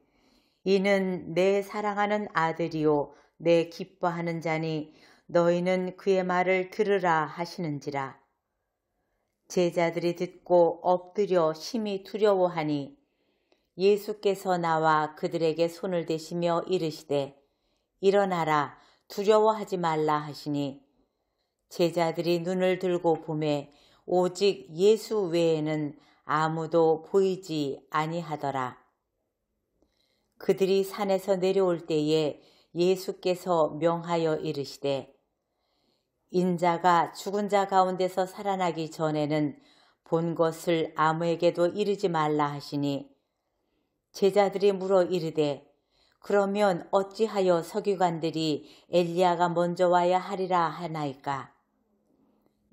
이는 내 사랑하는 아들이요 내 기뻐하는 자니 너희는 그의 말을 들으라 하시는지라. 제자들이 듣고 엎드려 심히 두려워하니 예수께서 나와 그들에게 손을 대시며 이르시되 일어나라, 두려워하지 말라 하시니 제자들이 눈을 들고 보매 오직 예수 외에는 아무도 보이지 아니하더라. 그들이 산에서 내려올 때에 예수께서 명하여 이르시되 인자가 죽은 자 가운데서 살아나기 전에는 본 것을 아무에게도 이르지 말라 하시니 제자들이 물어 이르되 그러면 어찌하여 서기관들이 엘리야가 먼저 와야 하리라 하나이까?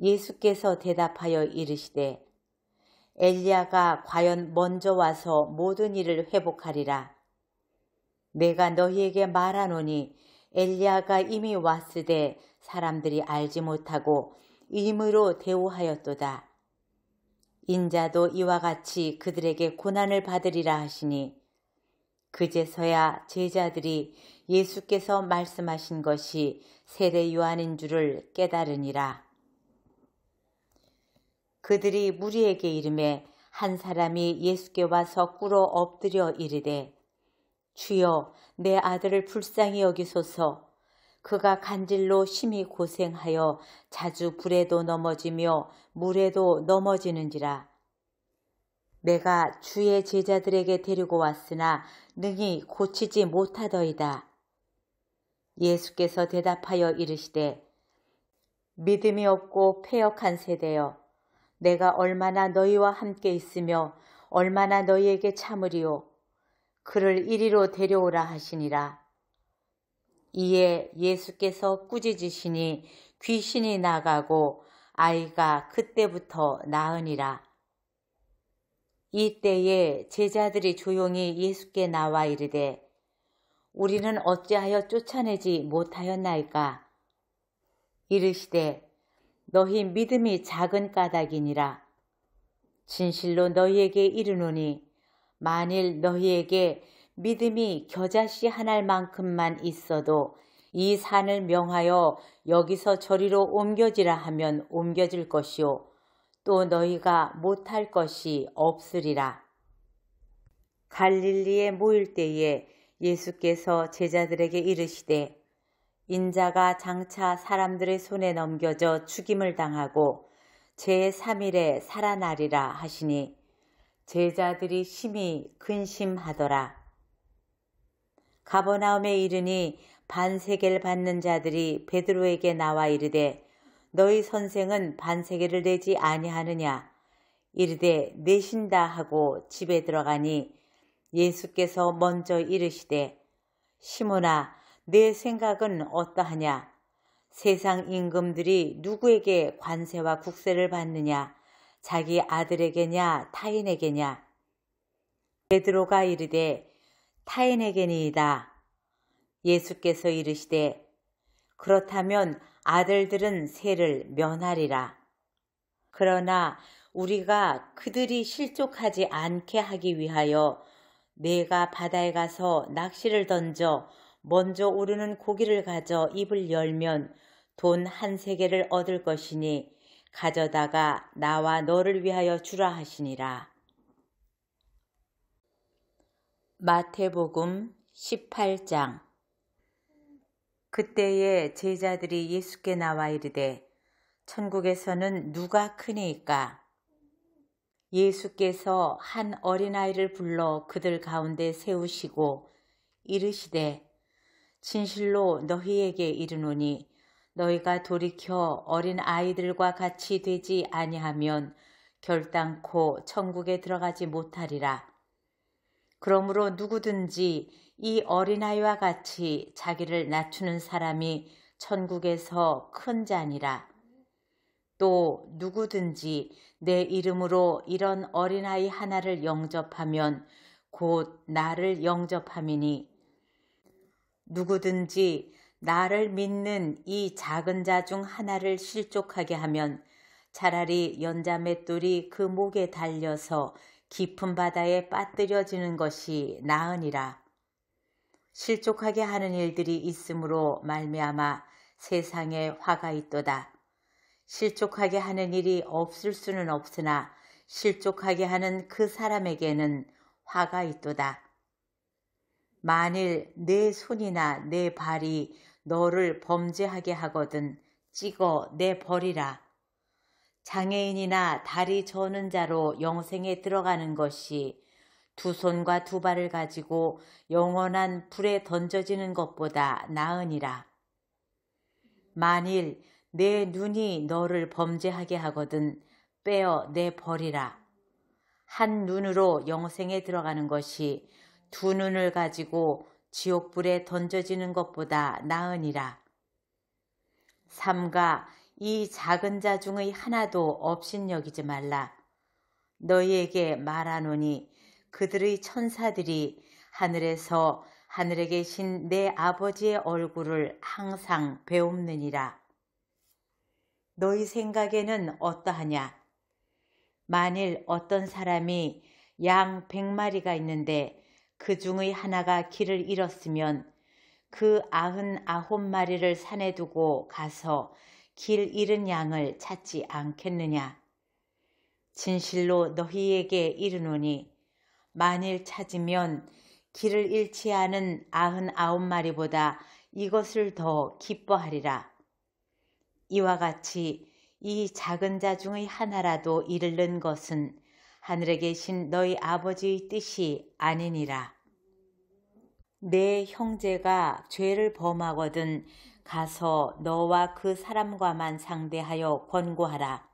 예수께서 대답하여 이르시되 엘리야가 과연 먼저 와서 모든 일을 회복하리라. 내가 너희에게 말하노니 엘리야가 이미 왔으되 사람들이 알지 못하고 임의로 대우하였도다. 인자도 이와 같이 그들에게 고난을 받으리라 하시니 그제서야 제자들이 예수께서 말씀하신 것이 세례 요한인 줄을 깨달으니라. 그들이 무리에게 이르매 한 사람이 예수께 와서 꿇어 엎드려 이르되 주여, 내 아들을 불쌍히 여기소서. 그가 간질로 심히 고생하여 자주 불에도 넘어지며 물에도 넘어지는지라. 내가 주의 제자들에게 데리고 왔으나 능히 고치지 못하더이다. 예수께서 대답하여 이르시되 믿음이 없고 패역한 세대여, 내가 얼마나 너희와 함께 있으며 얼마나 너희에게 참으리요. 그를 이리로 데려오라 하시니라. 이에 예수께서 꾸짖으시니 귀신이 나가고 아이가 그때부터 나으니라. 이때에 제자들이 조용히 예수께 나와 이르되 우리는 어찌하여 쫓아내지 못하였나이까? 이르시되 너희 믿음이 작은 까닭이니라. 진실로 너희에게 이르노니 만일 너희에게 믿음이 겨자씨 한 알만큼만 있어도 이 산을 명하여 여기서 저리로 옮겨지라 하면 옮겨질 것이요 또 너희가 못할 것이 없으리라. 갈릴리에 모일 때에 예수께서 제자들에게 이르시되 인자가 장차 사람들의 손에 넘겨져 죽임을 당하고 제3일에 살아나리라 하시니 제자들이 심히 근심하더라. 가버나움에 이르니 반세계를 받는 자들이 베드로에게 나와 이르되 너희 선생은 반세계를 내지 아니하느냐? 이르되 내신다 하고 집에 들어가니 예수께서 먼저 이르시되 시몬아, 내 생각은 어떠하냐? 세상 임금들이 누구에게 관세와 국세를 받느냐? 자기 아들에게냐 타인에게냐? 베드로가 이르되 타인에게니이다. 예수께서 이르시되 그렇다면 아들들은 세를 면하리라. 그러나 우리가 그들이 실족하지 않게 하기 위하여 내가 바다에 가서 낚시를 던져 먼저 오르는 고기를 가져 입을 열면 돈 1세겔을 얻을 것이니 가져다가 나와 너를 위하여 주라 하시니라. 마태복음 18장. 그때에 제자들이 예수께 나와 이르되 천국에서는 누가 크니이까? 예수께서 한 어린아이를 불러 그들 가운데 세우시고 이르시되 진실로 너희에게 이르노니 너희가 돌이켜 어린아이들과 같이 되지 아니하면 결단코 천국에 들어가지 못하리라. 그러므로 누구든지 이 어린아이와 같이 자기를 낮추는 사람이 천국에서 큰 자니라. 또 누구든지 내 이름으로 이런 어린아이 하나를 영접하면 곧 나를 영접함이니 누구든지 나를 믿는 이 작은 자 중 하나를 실족하게 하면 차라리 연자 맷돌이 그 목에 달려서 깊은 바다에 빠뜨려지는 것이 나으니라. 실족하게 하는 일들이 있으므로 말미암아 세상에 화가 있도다. 실족하게 하는 일이 없을 수는 없으나 실족하게 하는 그 사람에게는 화가 있도다. 만일 내 손이나 내 발이 너를 범죄하게 하거든 찍어 내버리라. 장애인이나 다리 저는 자로 영생에 들어가는 것이 두 손과 두 발을 가지고 영원한 불에 던져지는 것보다 나으니라. 만일 내 눈이 너를 범죄하게 하거든 빼어 내버리라. 한 눈으로 영생에 들어가는 것이 두 눈을 가지고 지옥불에 던져지는 것보다 나으니라. 삼가 이 작은 자 중의 하나도 업신여기지 말라. 너희에게 말하노니 그들의 천사들이 하늘에서 하늘에 계신 내 아버지의 얼굴을 항상 배움느니라. 너희 생각에는 어떠하냐? 만일 어떤 사람이 양 100마리가 있는데 그 중의 하나가 길을 잃었으면 그 99마리를 산에 두고 가서 길 잃은 양을 찾지 않겠느냐? 진실로 너희에게 이르노니 만일 찾으면 길을 잃지 않은 99마리보다 이것을 더 기뻐하리라. 이와 같이 이 작은 자 중의 하나라도 잃는 것은 하늘에 계신 너희 아버지의 뜻이 아니니라. 내 형제가 죄를 범하거든 가서 너와 그 사람과만 상대하여 권고하라.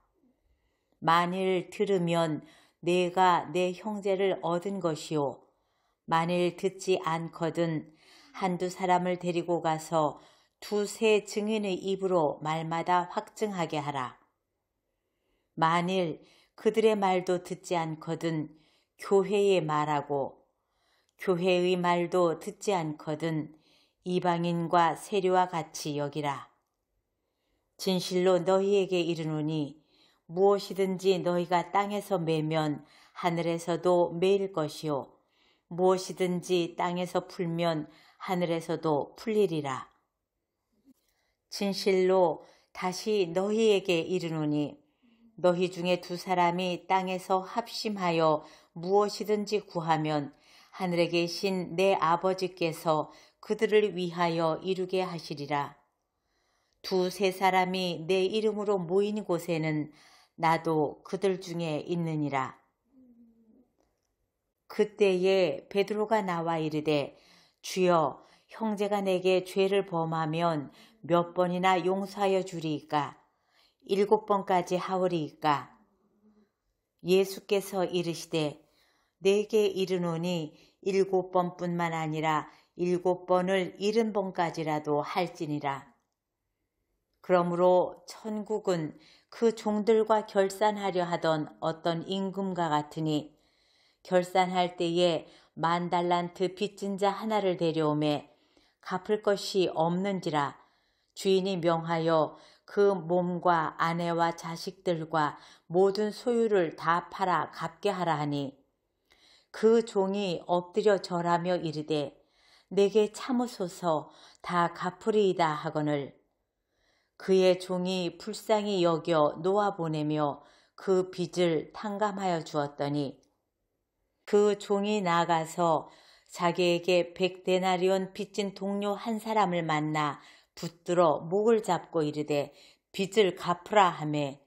만일 들으면 내가 내 형제를 얻은 것이요. 만일 듣지 않거든 한두 사람을 데리고 가서 두세 증인의 입으로 말마다 확증하게 하라. 만일 그들의 말도 듣지 않거든 교회에 말하고 교회의 말도 듣지 않거든 이방인과 세류와 같이 여기라. 진실로 너희에게 이르노니 무엇이든지 너희가 땅에서 매면 하늘에서도 매일 것이요 무엇이든지 땅에서 풀면 하늘에서도 풀리리라. 진실로 다시 너희에게 이르노니 너희 중에 두 사람이 땅에서 합심하여 무엇이든지 구하면 하늘에 계신 내 아버지께서 그들을 위하여 이루게 하시리라. 두세 사람이 내 이름으로 모인 곳에는 나도 그들 중에 있느니라. 그때에 베드로가 나와 이르되 주여 형제가 내게 죄를 범하면 몇 번이나 용서하여 주리이까? 7번까지 하오리이까? 예수께서 이르시되 내게 이르노니 7번뿐만 아니라 7번을 70번까지라도 할지니라. 그러므로 천국은 그 종들과 결산하려 하던 어떤 임금과 같으니 결산할 때에 10,000달란트 빚진 자 하나를 데려오매 갚을 것이 없는지라 주인이 명하여 그 몸과 아내와 자식들과 모든 소유를 다 팔아 갚게 하라 하니 그 종이 엎드려 절하며 이르되 내게 참으소서 다 갚으리이다 하거늘 그의 종이 불쌍히 여겨 놓아보내며 그 빚을 탕감하여 주었더니 그 종이 나가서 자기에게 100데나리온 빚진 동료 한 사람을 만나 붙들어 목을 잡고 이르되 빚을 갚으라 하매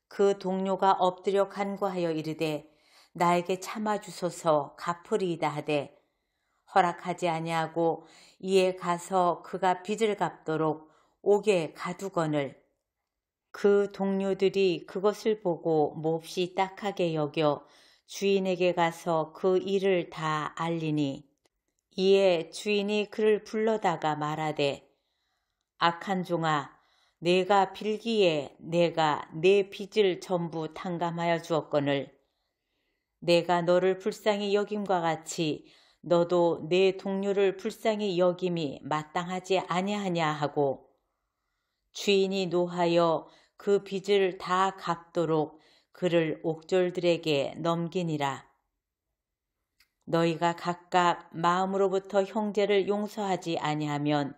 그 동료가 엎드려 간구하여 이르되 나에게 참아주소서 갚으리이다 하되 허락하지 아니하고 이에 가서 그가 빚을 갚도록 옥에 가두거늘 그 동료들이 그것을 보고 몹시 딱하게 여겨 주인에게 가서 그 일을 다 알리니 이에 주인이 그를 불러다가 말하되 악한 종아 내가 빌기에 내가 내 빚을 전부 탕감하여 주었거늘 내가 너를 불쌍히 여김과 같이 너도 내 동료를 불쌍히 여김이 마땅하지 아니하냐 하고 주인이 노하여 그 빚을 다 갚도록 그를 옥졸들에게 넘기니라. 너희가 각각 마음으로부터 형제를 용서하지 아니하면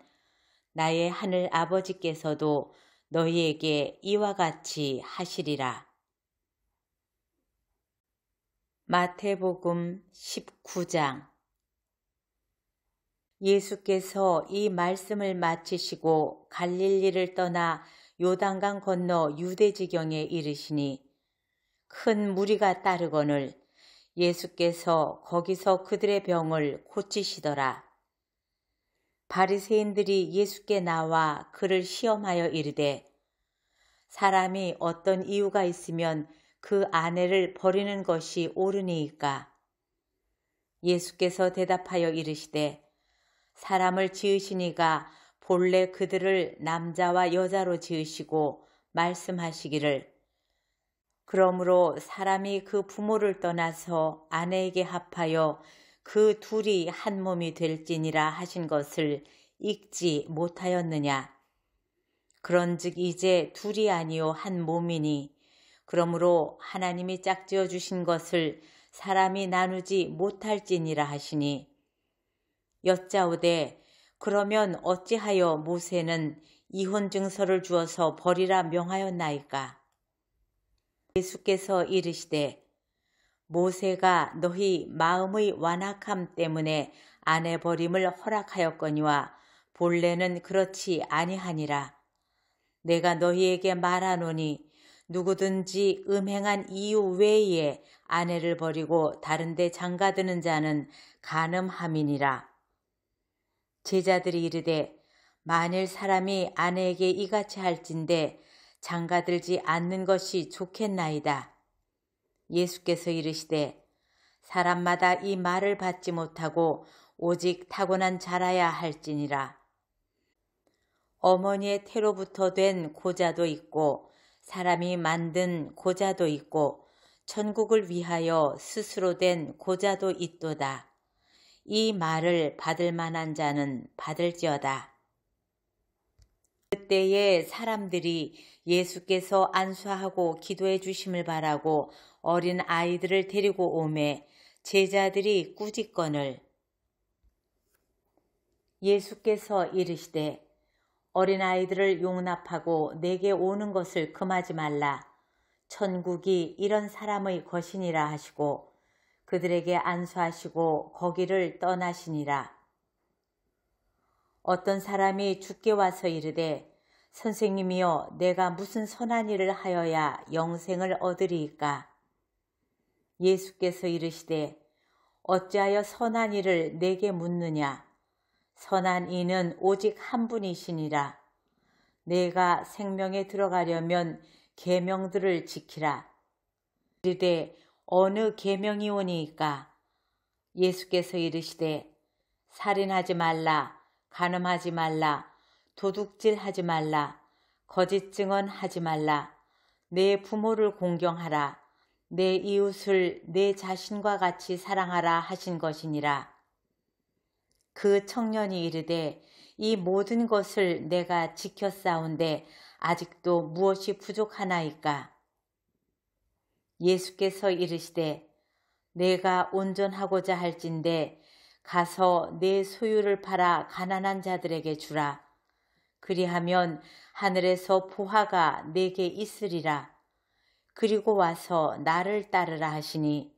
나의 하늘 아버지께서도 너희에게 이와 같이 하시리라. 마태복음 19장. 예수께서 이 말씀을 마치시고 갈릴리를 떠나 요단강 건너 유대지경에 이르시니 큰 무리가 따르거늘 예수께서 거기서 그들의 병을 고치시더라. 바리새인들이 예수께 나와 그를 시험하여 이르되 사람이 어떤 이유가 있으면 그 아내를 버리는 것이 옳으니이까? 예수께서 대답하여 이르시되 사람을 지으시니가 본래 그들을 남자와 여자로 지으시고 말씀하시기를 그러므로 사람이 그 부모를 떠나서 아내에게 합하여 그 둘이 한 몸이 될지니라 하신 것을 읽지 못하였느냐. 그런즉 이제 둘이 아니요 한 몸이니 그러므로 하나님이 짝지어 주신 것을 사람이 나누지 못할지니라 하시니 여짜오되 그러면 어찌하여 모세는 이혼 증서를 주어서 버리라 명하였나이까? 예수께서 이르시되 모세가 너희 마음의 완악함 때문에 아내 버림을 허락하였거니와 본래는 그렇지 아니하니라. 내가 너희에게 말하노니 누구든지 음행한 이유 외에 아내를 버리고 다른 데 장가드는 자는 간음함이니라. 제자들이 이르되 만일 사람이 아내에게 이같이 할진대 장가들지 않는 것이 좋겠나이다. 예수께서 이르시되 사람마다 이 말을 받지 못하고 오직 타고난 자라야 할지니라. 어머니의 태로부터 된 고자도 있고 사람이 만든 고자도 있고 천국을 위하여 스스로 된 고자도 있도다. 이 말을 받을 만한 자는 받을지어다. 그때에 사람들이 예수께서 안수하고 기도해 주심을 바라고 어린 아이들을 데리고 오매 제자들이 꾸짖거늘 예수께서 이르시되 어린아이들을 용납하고 내게 오는 것을 금하지 말라. 천국이 이런 사람의 것이니라 하시고 그들에게 안수하시고 거기를 떠나시니라. 어떤 사람이 주께 와서 이르되 선생님이여 내가 무슨 선한 일을 하여야 영생을 얻으리이까? 예수께서 이르시되 어찌하여 선한 일을 내게 묻느냐? 선한 이는 오직 한 분이시니라. 내가 생명에 들어가려면 계명들을 지키라. 이르되 어느 계명이오니이까? 예수께서 이르시되 살인하지 말라, 간음하지 말라, 도둑질하지 말라, 거짓 증언하지 말라, 내 부모를 공경하라, 내 이웃을 내 자신과 같이 사랑하라 하신 것이니라. 그 청년이 이르되 이 모든 것을 내가 지켰사온데 아직도 무엇이 부족하나이까? 예수께서 이르시되 내가 온전하고자 할진대 가서 내 소유를 팔아 가난한 자들에게 주라. 그리하면 하늘에서 보화가 내게 있으리라. 그리고 와서 나를 따르라 하시니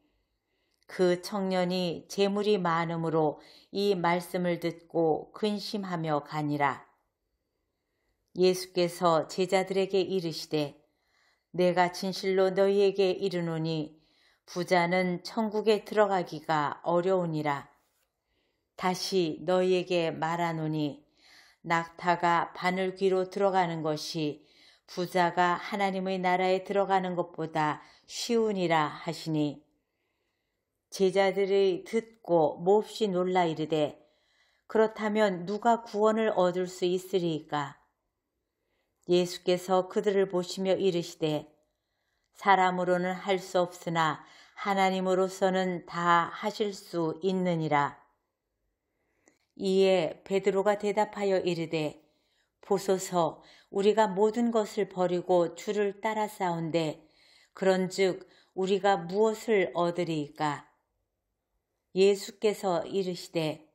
그 청년이 재물이 많음으로 이 말씀을 듣고 근심하며 가니라. 예수께서 제자들에게 이르시되 내가 진실로 너희에게 이르노니 부자는 천국에 들어가기가 어려우니라. 다시 너희에게 말하노니 낙타가 바늘 귀로 들어가는 것이 부자가 하나님의 나라에 들어가는 것보다 쉬우니라 하시니 제자들이 듣고 몹시 놀라 이르되 그렇다면 누가 구원을 얻을 수 있으리이까? 예수께서 그들을 보시며 이르시되 사람으로는 할 수 없으나 하나님으로서는 다 하실 수 있느니라. 이에 베드로가 대답하여 이르되 보소서 우리가 모든 것을 버리고 주를 따라 싸운데 그런즉 우리가 무엇을 얻으리이까? 예수께서 이르시되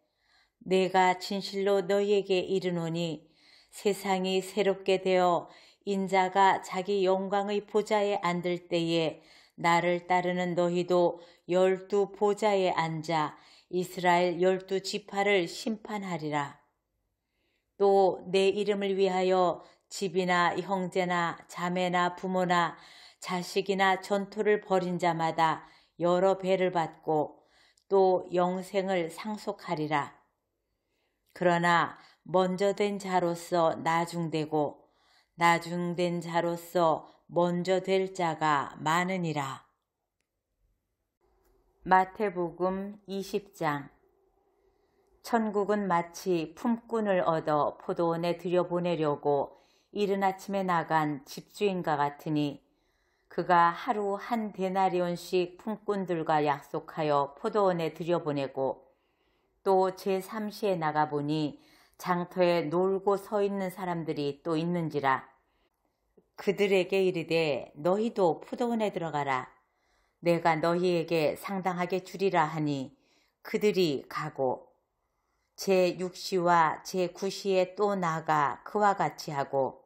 내가 진실로 너희에게 이르노니 세상이 새롭게 되어 인자가 자기 영광의 보좌에 앉을 때에 나를 따르는 너희도 12 보좌에 앉아 이스라엘 12 지파를 심판하리라. 또 내 이름을 위하여 집이나 형제나 자매나 부모나 자식이나 전토를 벌인 자마다 여러 배를 받고 또 영생을 상속하리라. 그러나 먼저 된 자로서 나중되고 나중된 자로서 먼저 될 자가 많으니라. 마태복음 20장. 천국은 마치 품꾼을 얻어 포도원에 들여보내려고 이른 아침에 나간 집주인과 같으니 그가 하루 한 데나리온씩 품꾼들과 약속하여 포도원에 들여보내고 또 제3시에 나가보니 장터에 놀고 서 있는 사람들이 또 있는지라. 그들에게 이르되 너희도 포도원에 들어가라. 내가 너희에게 상당하게 주리라 하니 그들이 가고 제6시와 제9시에 또 나가 그와 같이 하고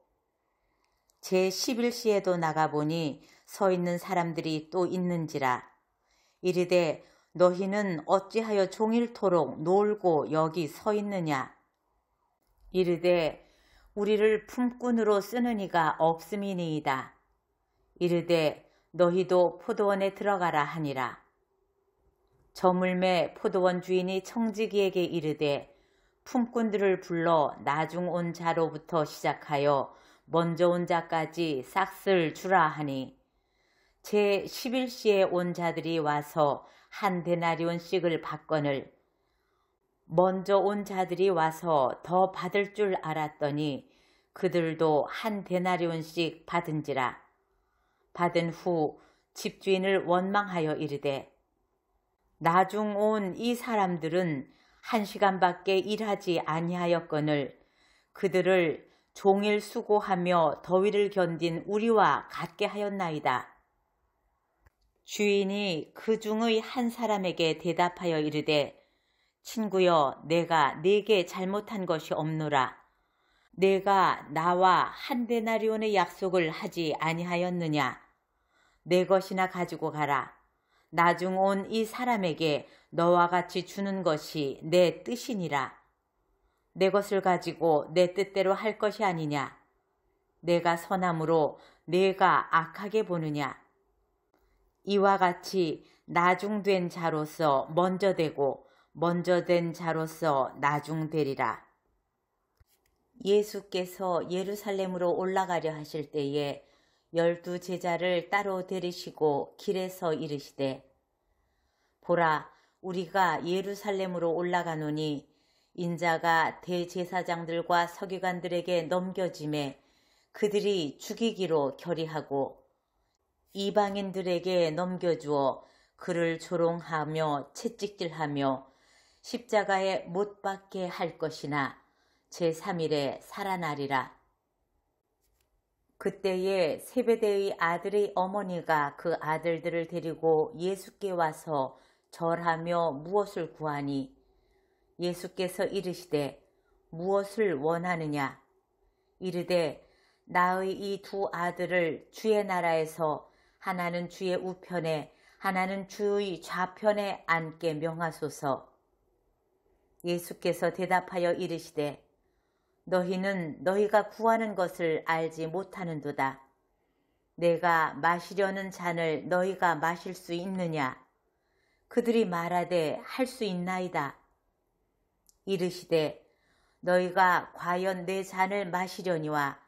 제11시에도 나가보니 서 있는 사람들이 또 있는지라. 이르되 너희는 어찌하여 종일토록 놀고 여기 서 있느냐? 이르되 우리를 품꾼으로 쓰는 이가 없음이니이다. 이르되 너희도 포도원에 들어가라 하니라. 저물매 포도원 주인이 청지기에게 이르되 품꾼들을 불러 나중 온 자로부터 시작하여 먼저 온 자까지 싹쓸 주라 하니 제 11시에 온 자들이 와서 한 데나리온씩을 받거늘 먼저 온 자들이 와서 더 받을 줄 알았더니 그들도 한 데나리온씩 받은지라. 받은 후 집주인을 원망하여 이르되 나중 온 이 사람들은 1시간밖에 일하지 아니하였거늘 그들을 종일 수고하며 더위를 견딘 우리와 같게 하였나이다. 주인이 그 중의 한 사람에게 대답하여 이르되 친구여 내가 네게 잘못한 것이 없노라. 내가 나와 한 데나리온의 약속을 하지 아니하였느냐. 내 것이나 가지고 가라. 나중 온 이 사람에게 너와 같이 주는 것이 내 뜻이니라. 내 것을 가지고 내 뜻대로 할 것이 아니냐. 내가 선함으로 내가 악하게 보느냐. 이와 같이 나중된 자로서 먼저 되고 먼저 된 자로서 나중되리라. 예수께서 예루살렘으로 올라가려 하실 때에 12 제자를 따로 데리시고 길에서 이르시되 보라 우리가 예루살렘으로 올라가노니 인자가 대제사장들과 서기관들에게 넘겨짐에 그들이 죽이기로 결의하고 이방인들에게 넘겨주어 그를 조롱하며 채찍질하며 십자가에 못 박게 할 것이나 제3일에 살아나리라. 그때에 세베대의 아들의 어머니가 그 아들들을 데리고 예수께 와서 절하며 무엇을 구하니 예수께서 이르시되 무엇을 원하느냐. 이르되 나의 이 2 아들을 주의 나라에서 하나는 주의 우편에 하나는 주의 좌편에 앉게 명하소서. 예수께서 대답하여 이르시되 너희는 너희가 구하는 것을 알지 못하는도다. 내가 마시려는 잔을 너희가 마실 수 있느냐. 그들이 말하되 할 수 있나이다. 이르시되 너희가 과연 내 잔을 마시려니와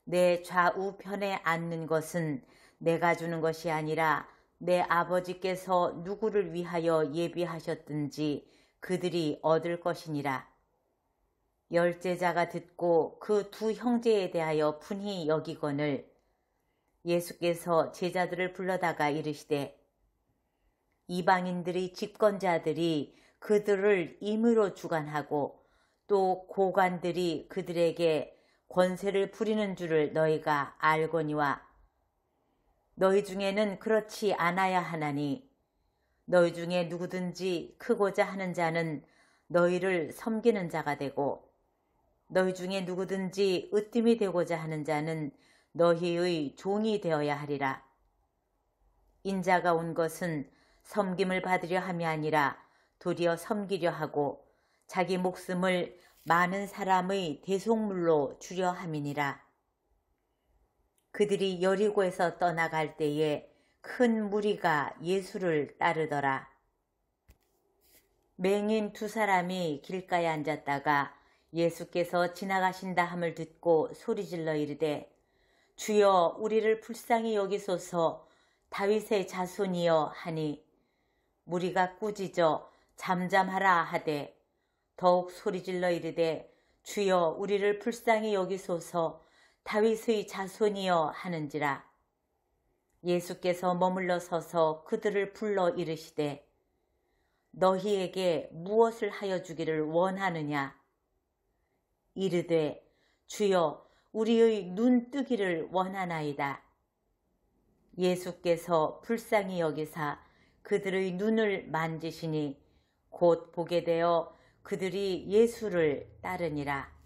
내 좌우편에 앉는 것은 내가 주는 것이 아니라 내 아버지께서 누구를 위하여 예비하셨든지 그들이 얻을 것이니라. 열제자가 듣고 그 2 형제에 대하여 분히 여기거늘 예수께서 제자들을 불러다가 이르시되 이방인들의 집권자들이 그들을 임의로 주관하고 또 고관들이 그들에게 권세를 부리는 줄을 너희가 알거니와 너희 중에는 그렇지 않아야 하나니 너희 중에 누구든지 크고자 하는 자는 너희를 섬기는 자가 되고 너희 중에 누구든지 으뜸이 되고자 하는 자는 너희의 종이 되어야 하리라. 인자가 온 것은 섬김을 받으려 함이 아니라 도리어 섬기려 하고 자기 목숨을 많은 사람의 대속물로 주려 함이니라. 그들이 여리고에서 떠나갈 때에 큰 무리가 예수를 따르더라. 맹인 2 사람이 길가에 앉았다가 예수께서 지나가신다 함을 듣고 소리질러 이르되 주여 우리를 불쌍히 여기소서 다윗의 자손이여 하니 무리가 꾸짖어 잠잠하라 하되 더욱 소리질러 이르되 주여 우리를 불쌍히 여기소서 다윗의 자손이여 하는지라. 예수께서 머물러 서서 그들을 불러 이르시되 너희에게 무엇을 하여 주기를 원하느냐. 이르되 주여 우리의 눈 뜨기를 원하나이다. 예수께서 불쌍히 여기사 그들의 눈을 만지시니 곧 보게 되어 그들이 예수를 따르니라.